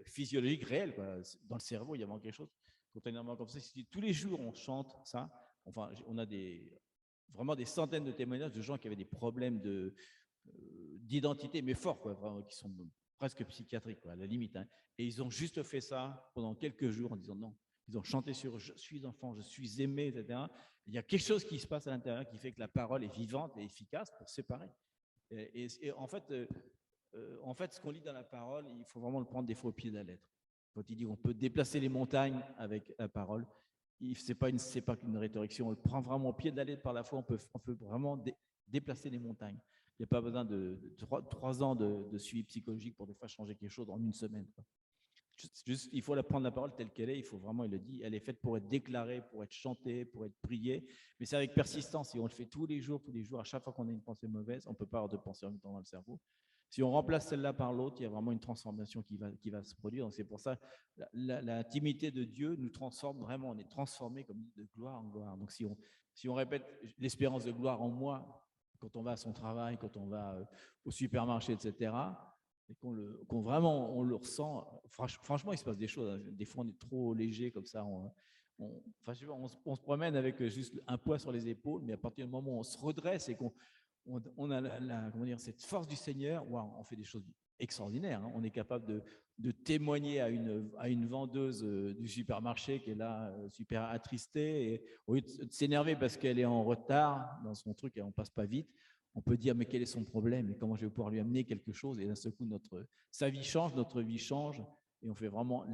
physiologique réelle, quoi. Dans le cerveau, il y a vraiment quelque chose. Quand on est normalement comme ça, si tous les jours on chante ça, enfin, on a vraiment des centaines de témoignages de gens qui avaient des problèmes d'identité, mais forts, quoi, vraiment, qui sont presque psychiatriques, quoi, à la limite. Hein. Et ils ont juste fait ça pendant quelques jours en disant non. Ils ont chanté sur je suis enfant, je suis aimé, etc. Il y a quelque chose qui se passe à l'intérieur qui fait que la parole est vivante et efficace pour séparer. Et en fait, ce qu'on lit dans la parole, il faut vraiment le prendre des fois au pied de la lettre. Quand il dit qu'on peut déplacer les montagnes avec la parole, ce n'est pas qu'une rhétorique. On le prend vraiment au pied de la lettre par la foi, on peut vraiment déplacer les montagnes. Il n'y a pas besoin de 3 ans de suivi psychologique pour des fois changer quelque chose en une semaine. Quoi. Juste, il faut la prendre la parole telle qu'elle est. Il faut vraiment, il le dit, elle est faite pour être déclarée, pour être chantée, pour être priée. Mais c'est avec persistance. Si on le fait tous les jours, à chaque fois qu'on a une pensée mauvaise, on ne peut pas avoir de pensée en même temps dans le cerveau. Si on remplace celle-là par l'autre, il y a vraiment une transformation qui va se produire. Donc c'est pour ça l'intimité de Dieu nous transforme vraiment. On est transformé comme de gloire en gloire. Donc si on répète l'espérance de gloire en moi quand on va à son travail, quand on va au supermarché, etc., et qu'on vraiment on le ressent, franchement, il se passe des choses. Hein. Des fois, on est trop léger comme ça. On se promène avec juste un poids sur les épaules, mais à partir du moment où on se redresse et qu'on a comment dire, cette force du Seigneur, wow, on fait des choses extraordinaires. Hein. On est capable de témoigner à une vendeuse du supermarché qui est là, super attristée. Et au lieu de s'énerver parce qu'elle est en retard dans son truc et on ne passe pas vite, on peut dire mais quel est son problème et comment je vais pouvoir lui amener quelque chose. Et d'un seul coup, sa vie change, notre vie change. Et on fait vraiment,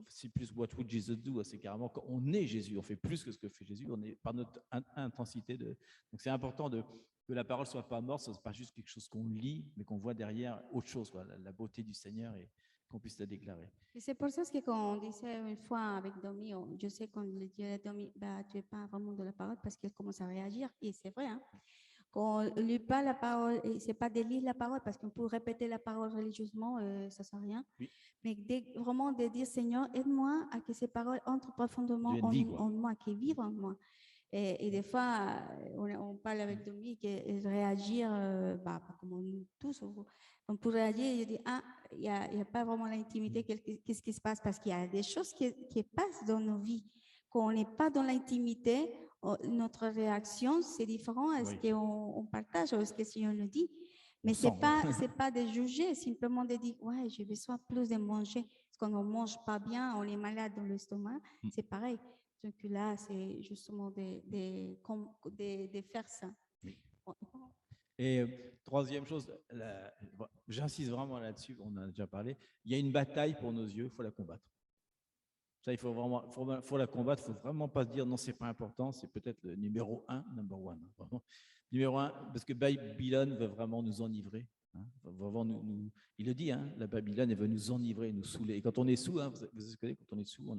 c'est plus what would Jesus do, c'est carrément quand on est Jésus, on fait plus que ce que fait Jésus, on est par notre intensité. Donc c'est important que la parole ne soit pas morte, ce n'est pas juste quelque chose qu'on lit, mais qu'on voit derrière autre chose, la beauté du Seigneur et qu'on puisse la déclarer. Et c'est pour ça que quand on disait une fois avec Domi, je sais qu'on lui disait Domi, bah, tu n'es pas vraiment de la parole parce qu'elle commence à réagir. Et c'est vrai, hein. Quand on ne lit pas la parole, ce n'est pas de lire la parole parce qu'on peut répéter la parole religieusement, ça ne sert à rien. Oui. Mais vraiment de dire Seigneur, aide-moi à que ces paroles entrent profondément en moi, qu'elles vivent en moi. Et des fois, on parle avec Domi et réagir, bah, comme nous tous, on peut réagir et dire, ah, il n'y a pas vraiment l'intimité, qu'est-ce qui se passe? Parce qu'il y a des choses qui passent dans nos vies. Quand on n'est pas dans l'intimité, notre réaction, c'est différent à ce qu'on partage, à ce que le Seigneur nous dit. Mais ce n'est pas de juger, simplement de dire, ouais, j'ai besoin plus de manger. Parce qu'on ne mange pas bien, on est malade dans l'estomac, c'est pareil. Donc là, c'est justement de faire ça. Oui. Et troisième chose, j'insiste vraiment là-dessus, on en a déjà parlé, il y a une bataille pour nos yeux, il faut la combattre. Ça, il faut la combattre, il ne faut vraiment pas se dire non, ce n'est pas important, c'est peut-être le numéro 1, number one. Vraiment. Numéro 1, parce que Babylone veut vraiment nous enivrer. Hein, il le dit, hein, la Babylone, elle veut nous enivrer, nous saouler. Et quand on est sous, hein, vous savez, quand on est sous,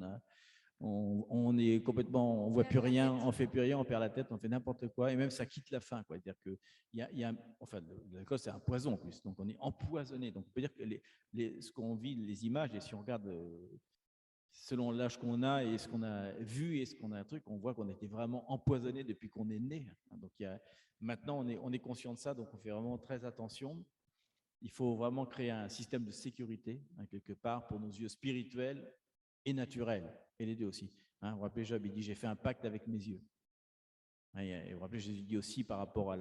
on est complètement, on ne voit plus rien, on ne fait plus rien, on perd la tête, on fait n'importe quoi, et même ça quitte la faim. C'est-à-dire que enfin, l'alcool, c'est un poison en plus, donc on est empoisonné. Donc on peut dire que ce qu'on vit, les images, et si on regarde selon l'âge qu'on a et ce qu'on a vu et ce qu'on a un truc, on voit qu'on a été vraiment empoisonné depuis qu'on est né. Donc maintenant, on est conscient de ça, donc on fait vraiment très attention. Il faut vraiment créer un système de sécurité, hein, quelque part, pour nos yeux spirituels et naturels, et les deux aussi. Hein, vous vous rappelez, Job, il dit, j'ai fait un pacte avec mes yeux. Hein, et vous vous rappelez, Jésus dit aussi par rapport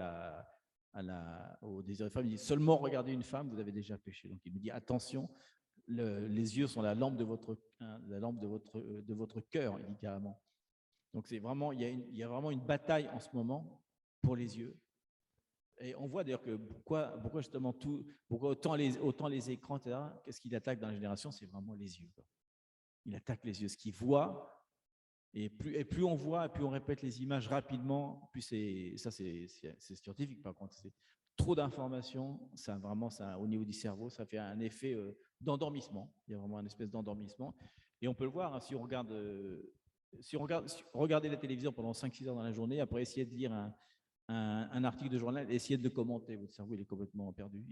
au désir de femme, il dit, seulement regardez une femme, vous avez déjà péché. Donc il nous dit, attention, les yeux sont la lampe de votre cœur, il dit carrément. Donc c'est vraiment, il y a vraiment une bataille en ce moment pour les yeux. Et on voit d'ailleurs que pourquoi justement pourquoi autant les écrans, etc., qu'est-ce qu'il attaque dans la génération? C'est vraiment les yeux. Il attaque les yeux, ce qu'il voit, et plus on voit, et plus on répète les images rapidement, plus c'est scientifique par contre, c'est trop d'informations, ça au niveau du cerveau, ça fait un effet d'endormissement. Il y a vraiment une espèce d'endormissement. Et on peut le voir, hein, si on regarde si regardez la télévision pendant 5-6 heures dans la journée, après essayer de lire un article de journal, essayez de le commenter, votre cerveau il est complètement perdu.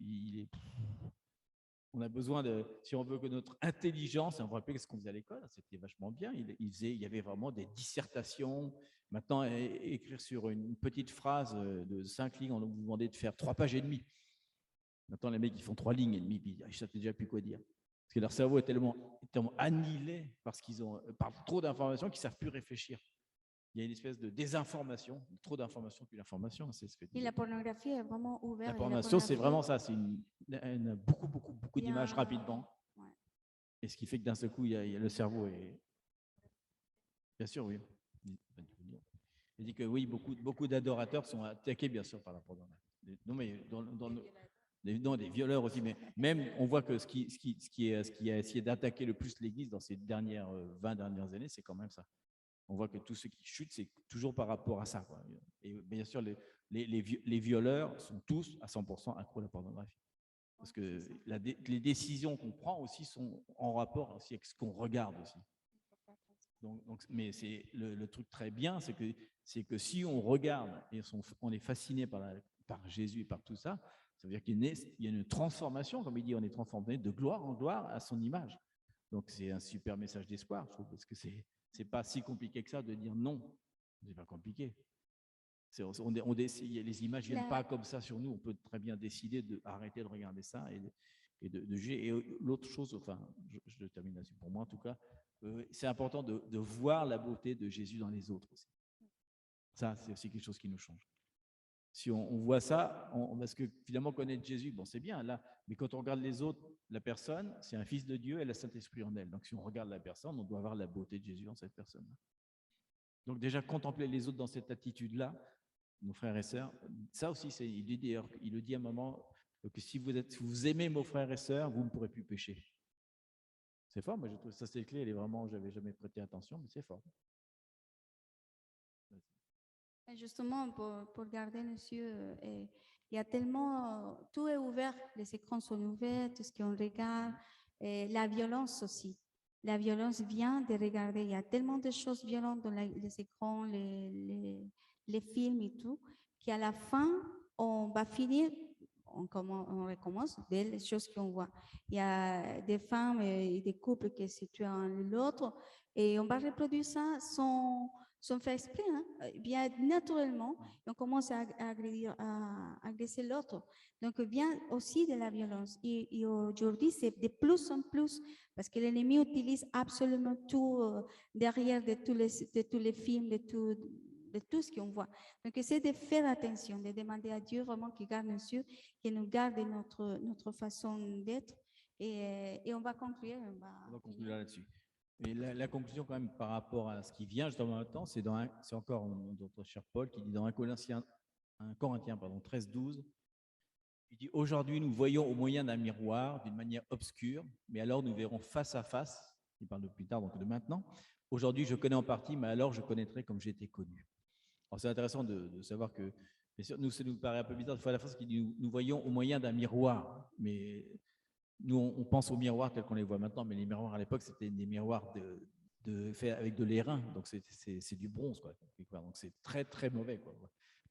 On a besoin de, si on veut que notre intelligence, et on vous rappelle ce qu'on faisait à l'école, c'était vachement bien, il y avait vraiment des dissertations. Maintenant, écrire sur une petite phrase de 5 lignes, on vous demandait de faire 3 pages et demie. Maintenant, les mecs, ils font 3 lignes et demie, puis ils ne savent déjà plus quoi dire. Parce que leur cerveau est tellement annihilé par trop d'informations qu'ils ne savent plus réfléchir. Il y a une espèce de désinformation, trop d'informations, puis l'information, c'est ce que Et la pornographie est vraiment ouverte. La pornographie, c'est vraiment ça, c'est beaucoup d'images rapidement. Ouais. Et ce qui fait que d'un seul coup, il y a le cerveau est... Bien sûr, oui. Il dit que oui, beaucoup d'adorateurs sont attaqués, bien sûr, par la pornographie. Non, mais des violeurs aussi, mais même on voit que ce qui a essayé d'attaquer le plus l'Église dans ces 20 dernières années, c'est quand même ça. On voit que tous ceux qui chutent, c'est toujours par rapport à ça, quoi. Et bien sûr, les violeurs sont tous à 100% accros à la pornographie. Parce que les décisions qu'on prend aussi sont en rapport aussi avec ce qu'on regarde aussi. Mais c'est le truc très bien, c'est que si on regarde et on est fasciné par Jésus et par tout ça, ça veut dire qu'il y a une transformation, comme il dit, on est transformé de gloire en gloire à son image. Donc c'est un super message d'espoir, je trouve, parce que c'est pas si compliqué que ça de dire non. C'est pas compliqué. Les images viennent pas comme ça sur nous. On peut très bien décider d'arrêter de regarder ça et de juger. Et l'autre chose, enfin, je termine là-dessus pour moi en tout cas, c'est important de voir la beauté de Jésus dans les autres aussi. Ça, c'est aussi quelque chose qui nous change. Si on voit ça, parce que finalement connaître Jésus, bon, c'est bien là, mais quand on regarde les autres, la personne, c'est un fils de Dieu et le Saint-Esprit en elle. Donc si on regarde la personne, on doit voir la beauté de Jésus en cette personne. Donc déjà contempler les autres dans cette attitude-là, nos frères et sœurs, ça aussi, il le dit à un moment que si vous aimez nos frères et sœurs, vous ne pourrez plus pécher. C'est fort, moi je trouve ça c'est clé, elle est vraiment, j'avais jamais prêté attention, mais c'est fort. Justement, pour garder les yeux, il y a tellement, tout est ouvert, les écrans sont ouverts, tout ce qu'on regarde, et la violence aussi. La violence vient de regarder, il y a tellement de choses violentes dans les écrans, les films et tout, qu'à la fin, on va finir, on recommence dès les choses qu'on voit. Il y a des femmes et des couples qui se tuent l'autre, et on va reproduire ça sans faire exprès, hein, bien naturellement, et on commence à agresser l'autre. Donc, vient aussi de la violence. Et aujourd'hui, c'est de plus en plus, parce que l'ennemi utilise absolument tout derrière de tous les films, de tout ce qu'on voit. Donc, c'est de faire attention, de demander à Dieu vraiment qu'il garde nos yeux, qu'il nous garde notre façon d'être. Et on va conclure. On va conclure là-dessus. Et la conclusion, quand même, par rapport à ce qui vient justement maintenant, c'est encore notre cher Paul qui dit dans 1 Corinthiens 13-12, il dit « Aujourd'hui, nous voyons au moyen d'un miroir, d'une manière obscure, mais alors nous verrons face à face. » Il parle de plus tard, donc de maintenant. « Aujourd'hui, je connais en partie, mais alors je connaîtrai comme j'ai été connu. » Alors, c'est intéressant de savoir que, bien sûr, ça nous paraît un peu bizarre de fois à la fois, qu'il dit « Nous voyons au moyen d'un miroir », mais nous, on pense aux miroirs tels qu'on les voit maintenant, mais les miroirs à l'époque, c'était des miroirs faits avec de l'airain, donc c'est du bronze, quoi. Donc c'est très, très mauvais, quoi.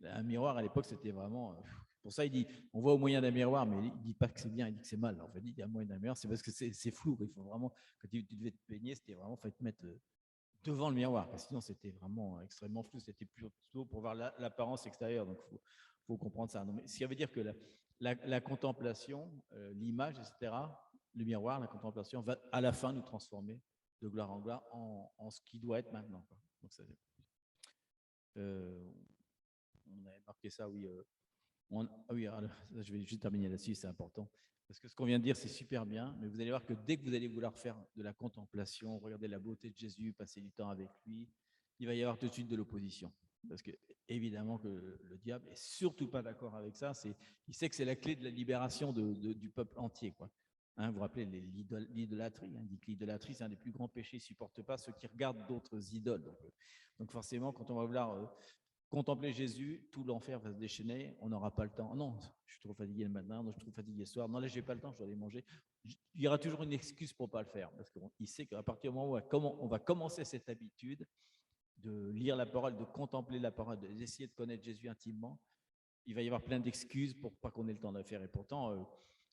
Un miroir à l'époque, c'était vraiment... Pour ça, il dit, on voit au moyen d'un miroir, mais il ne dit pas que c'est bien, il dit que c'est mal. En fait, il dit à moyen d'un miroir, c'est parce que c'est flou. Il faut vraiment, quand tu devais te peigner, c'était vraiment, il fallait te mettre devant le miroir, parce que sinon, c'était vraiment extrêmement flou. C'était plutôt pour voir l'apparence extérieure, donc il faut comprendre ça. Donc, ce qui veut dire que la contemplation, l'image, etc., le miroir, la contemplation va à la fin nous transformer de gloire en gloire en ce qui doit être maintenant, quoi. Donc, on avait marqué ça, oui. Oui, alors, je vais juste terminer là-dessus, c'est important. Parce que ce qu'on vient de dire, c'est super bien, mais vous allez voir que dès que vous allez vouloir faire de la contemplation, regarder la beauté de Jésus, passer du temps avec lui, il va y avoir tout de suite de l'opposition. Parce que évidemment que le diable est surtout pas d'accord avec ça. Il sait que c'est la clé de la libération du peuple entier, quoi. Hein, vous vous rappelez l'idolâtrie. Il dit que l'idolâtrie, c'est un des plus grands péchés. Il ne supporte pas ceux qui regardent d'autres idoles. Donc forcément, quand on va vouloir contempler Jésus, tout l'enfer va se déchaîner. On n'aura pas le temps. Non, je suis trop fatigué le matin. Non, je suis trop fatigué le soir. Non, là, je n'ai pas le temps. Je dois aller manger. Il y aura toujours une excuse pour ne pas le faire. Parce qu'il sait qu'à partir du moment où on va commencer cette habitude, de lire la parole, de contempler la parole, d'essayer de connaître Jésus intimement, il va y avoir plein d'excuses pour pas qu'on ait le temps de le faire. Et pourtant,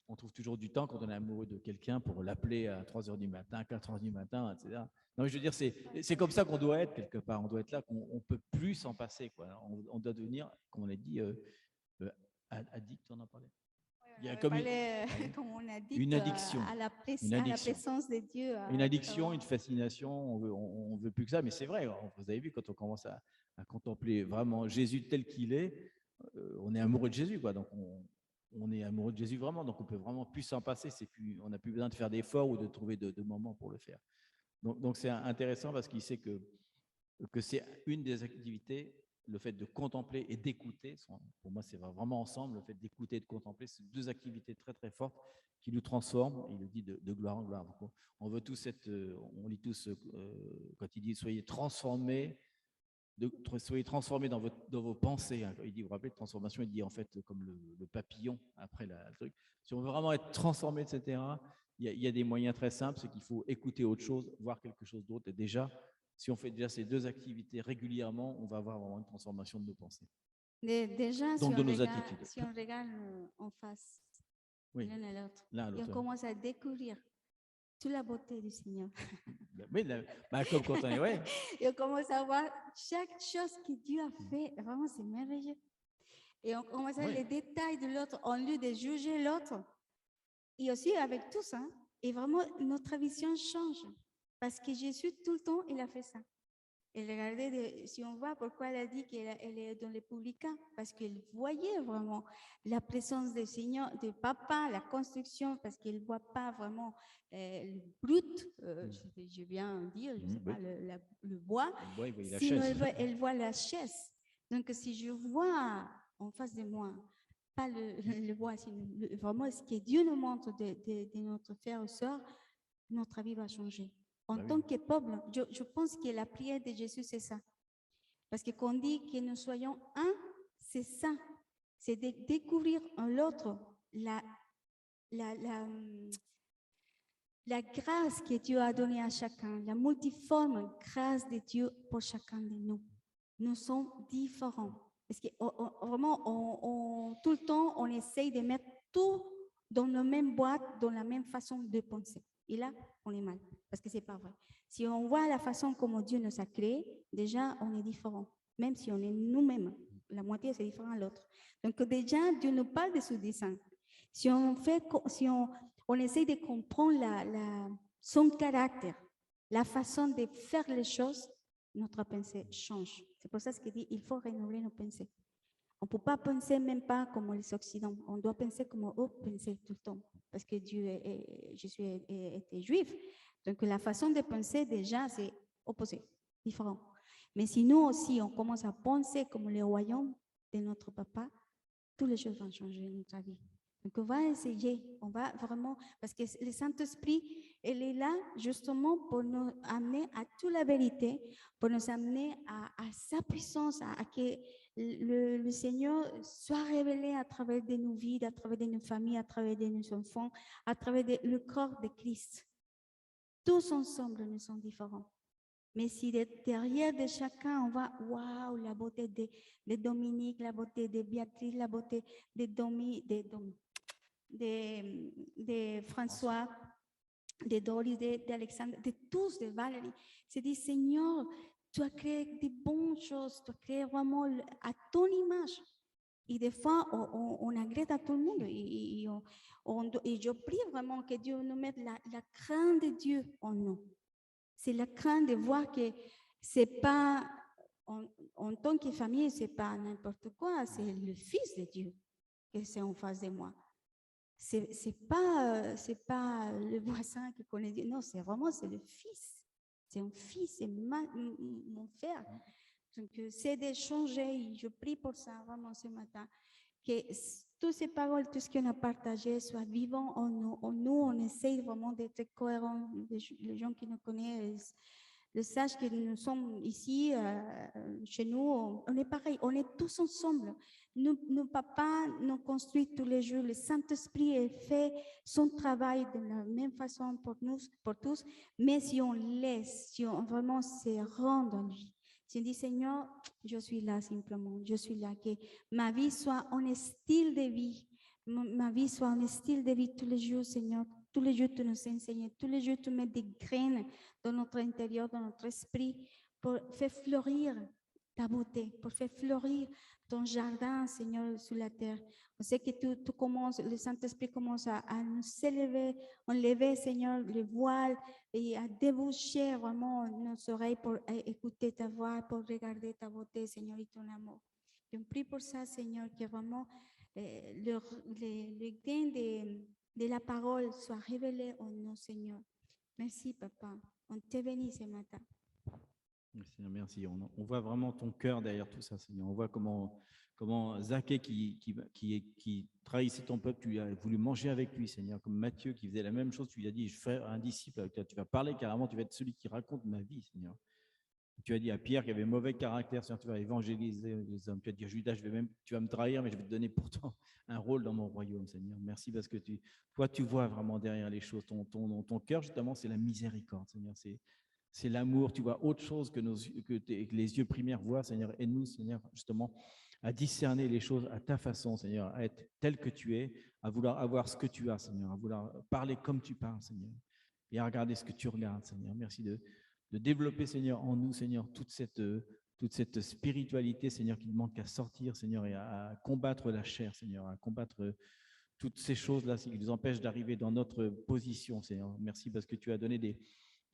on trouve toujours du temps quand on est amoureux de quelqu'un pour l'appeler à 3 heures du matin, 4 heures du matin, etc. Non, mais je veux dire, c'est comme ça qu'on doit être quelque part. On doit être là, qu'on ne peut plus s'en passer, quoi. On doit devenir, comme on l'a dit, addict, on en parlait. Il y a comme comme on a dit, une addiction. à la Une présence de Dieu. Une addiction, une fascination, on veut plus que ça, mais c'est vrai, vous avez vu, quand on commence à contempler vraiment Jésus tel qu'il est, on est amoureux de Jésus, quoi. Donc on est amoureux de Jésus vraiment, donc on peut vraiment plus s'en passer, on n'a plus besoin de faire d'efforts ou de trouver de moments pour le faire. Donc c'est intéressant parce qu'il sait que c'est une des activités, le fait de contempler et d'écouter. Pour moi, c'est vraiment ensemble, le fait d'écouter et de contempler, c'est deux activités très très fortes qui nous transforment. Il le dit de gloire en gloire. Donc on veut tous être, on lit tous quand il dit soyez transformés dans vos pensées. Hein. Il dit, vous vous rappelez de transformation, il dit en fait comme le papillon après le truc. Si on veut vraiment être transformé, etc., il y a des moyens très simples, c'est qu'il faut écouter autre chose, voir quelque chose d'autre. Et déjà, si on fait déjà ces deux activités régulièrement, on va avoir vraiment une transformation de nos pensées. Déjà, donc de nos attitudes. Si on regarde en face, l'un à l'autre, et on commence à découvrir toute la beauté du Seigneur. Oui, comme quand on est, ouais. Et on commence à voir chaque chose que Dieu a fait. Vraiment, c'est merveilleux. Et on commence à voir les détails de l'autre, en lieu de juger l'autre. Et aussi avec tout ça. Et vraiment, notre vision change. Parce que Jésus, tout le temps, il a fait ça. Et regardez, si on voit pourquoi elle a dit qu'elle est dans les publicains, parce qu'elle voyait vraiment la présence du Seigneur, du Papa, la construction, parce qu'elle ne voit pas vraiment le brut, je viens dire, je ne sais pas, le bois, sinon elle voit la chaise. Donc si je vois en face de moi, pas le bois, vraiment ce que Dieu nous montre de notre frère ou sœur, notre vie va changer. En tant que peuple, je pense que la prière de Jésus, c'est ça. Parce que quand on dit que nous soyons un, c'est ça. C'est de découvrir en l'autre la grâce que Dieu a donnée à chacun, la multiforme grâce de Dieu pour chacun de nous. Nous sommes différents. Parce que vraiment, tout le temps, on essaye de mettre tout dans la même boîte, dans la même façon de penser. Et là, on est mal, parce que ce n'est pas vrai. Si on voit la façon comme Dieu nous a créés, déjà, on est différent. Même si on est nous-mêmes, la moitié, c'est différent de l'autre. Donc déjà, Dieu nous parle de ce dessein. Si on essaie de comprendre son caractère, la façon de faire les choses, notre pensée change. C'est pour ça qu'il dit il faut renouveler nos pensées. On ne peut pas penser même pas comme les Occidentaux. On doit penser comme eux pensaient tout le temps. Parce que Jésus était juif. Donc la façon de penser déjà, c'est opposé, différent. Mais si nous aussi, on commence à penser comme le royaume de notre papa, toutes les choses vont changer dans notre vie. Donc on va essayer, on va vraiment, parce que le Saint-Esprit, il est là justement pour nous amener à toute la vérité, pour nous amener à sa puissance, à que le Seigneur soit révélé à travers de nos vies, à travers de nos familles, à travers de nos enfants, à travers le corps de Christ. Tous ensemble, nous sommes différents. Mais si derrière de chacun, on voit, waouh, la beauté de Dominique, la beauté de Béatrice, la beauté de François, de Doris, d'Alexandre, de tous, de Valérie. C'est dit, Seigneur, tu as créé de bonnes choses, tu as créé vraiment à ton image. Et des fois, on agresse à tout le monde. Et je prie vraiment que Dieu nous mette la crainte de Dieu en nous. C'est la crainte de voir que c'est pas, en tant que famille, c'est pas n'importe quoi, c'est le Fils de Dieu que c'est en face de moi. C'est pas le voisin qui connaît Dieu. Non, c'est le Fils. C'est un fils, c'est mon frère. Donc, c'est d'échanger. Je prie pour ça vraiment ce matin. Que toutes ces paroles, tout ce qu'on a partagé soit vivant en nous. On essaye vraiment d'être cohérents. Les gens qui nous connaissent, le sachent que nous sommes ici, chez nous, on est pareil, on est tous ensemble. Nos papas nous construisent tous les jours. Le Saint-Esprit fait son travail de la même façon pour nous, pour tous. Mais si on laisse, si on vraiment se rend en lui, Tu dis, Seigneur, je suis là simplement, je suis là, que ma vie soit un style de vie, ma vie soit un style de vie tous les jours, Seigneur. Tous les jours, tu nous enseignes, tous les jours, tu mets des graines dans notre intérieur, dans notre esprit, pour faire fleurir ta beauté, pour faire fleurir ton jardin, Seigneur, sur la terre. On sait que tu commences, le Saint-Esprit commence à nous enlever, Seigneur, le voile et à déboucher vraiment nos oreilles pour écouter ta voix, pour regarder ta beauté, Seigneur, et ton amour. Je prie pour ça, Seigneur, que vraiment le gain de la parole soit révélé en nous, Seigneur. Merci, Papa. On te bénit ce matin. Seigneur, merci. On voit vraiment ton cœur derrière tout ça, Seigneur. On voit comment Zaché qui trahissait ton peuple, tu as voulu manger avec lui, Seigneur, comme Matthieu qui faisait la même chose. Tu lui as dit, je ferai un disciple avec toi. Tu vas parler carrément, tu vas être celui qui raconte ma vie, Seigneur. Tu as dit à Pierre qui avait mauvais caractère, Seigneur, tu vas évangéliser les hommes. Tu as dit à Judas, tu vas me trahir, mais je vais te donner pourtant un rôle dans mon royaume, Seigneur. Merci parce que toi, tu vois vraiment derrière les choses. Ton cœur, justement, c'est la miséricorde, Seigneur. C'est l'amour. Tu vois autre chose que les yeux primaires voient, Seigneur. Aide-nous, Seigneur, justement, à discerner les choses à ta façon, Seigneur, à être tel que tu es, à vouloir avoir ce que tu as, Seigneur, à vouloir parler comme tu parles, Seigneur, et à regarder ce que tu regardes, Seigneur. Merci de développer, Seigneur, en nous, Seigneur, toute cette spiritualité, Seigneur, qui ne demande qu'à sortir, Seigneur, et à combattre la chair, Seigneur, à combattre toutes ces choses-là qui nous empêchent d'arriver dans notre position, Seigneur. Merci parce que tu as donné des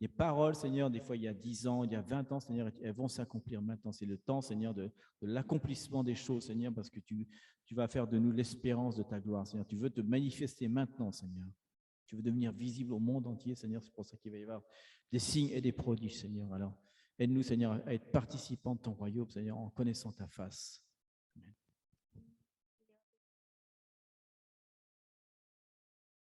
paroles, Seigneur, des fois il y a 10 ans, il y a 20 ans, Seigneur, elles vont s'accomplir maintenant. C'est le temps, Seigneur, de l'accomplissement des choses, Seigneur, parce que tu vas faire de nous l'espérance de ta gloire, Seigneur. Tu veux te manifester maintenant, Seigneur. Tu veux devenir visible au monde entier, Seigneur. C'est pour ça qu'il va y avoir des signes et des prodiges, Seigneur. Alors, aide-nous, Seigneur, à être participants de ton royaume, Seigneur, en connaissant ta face.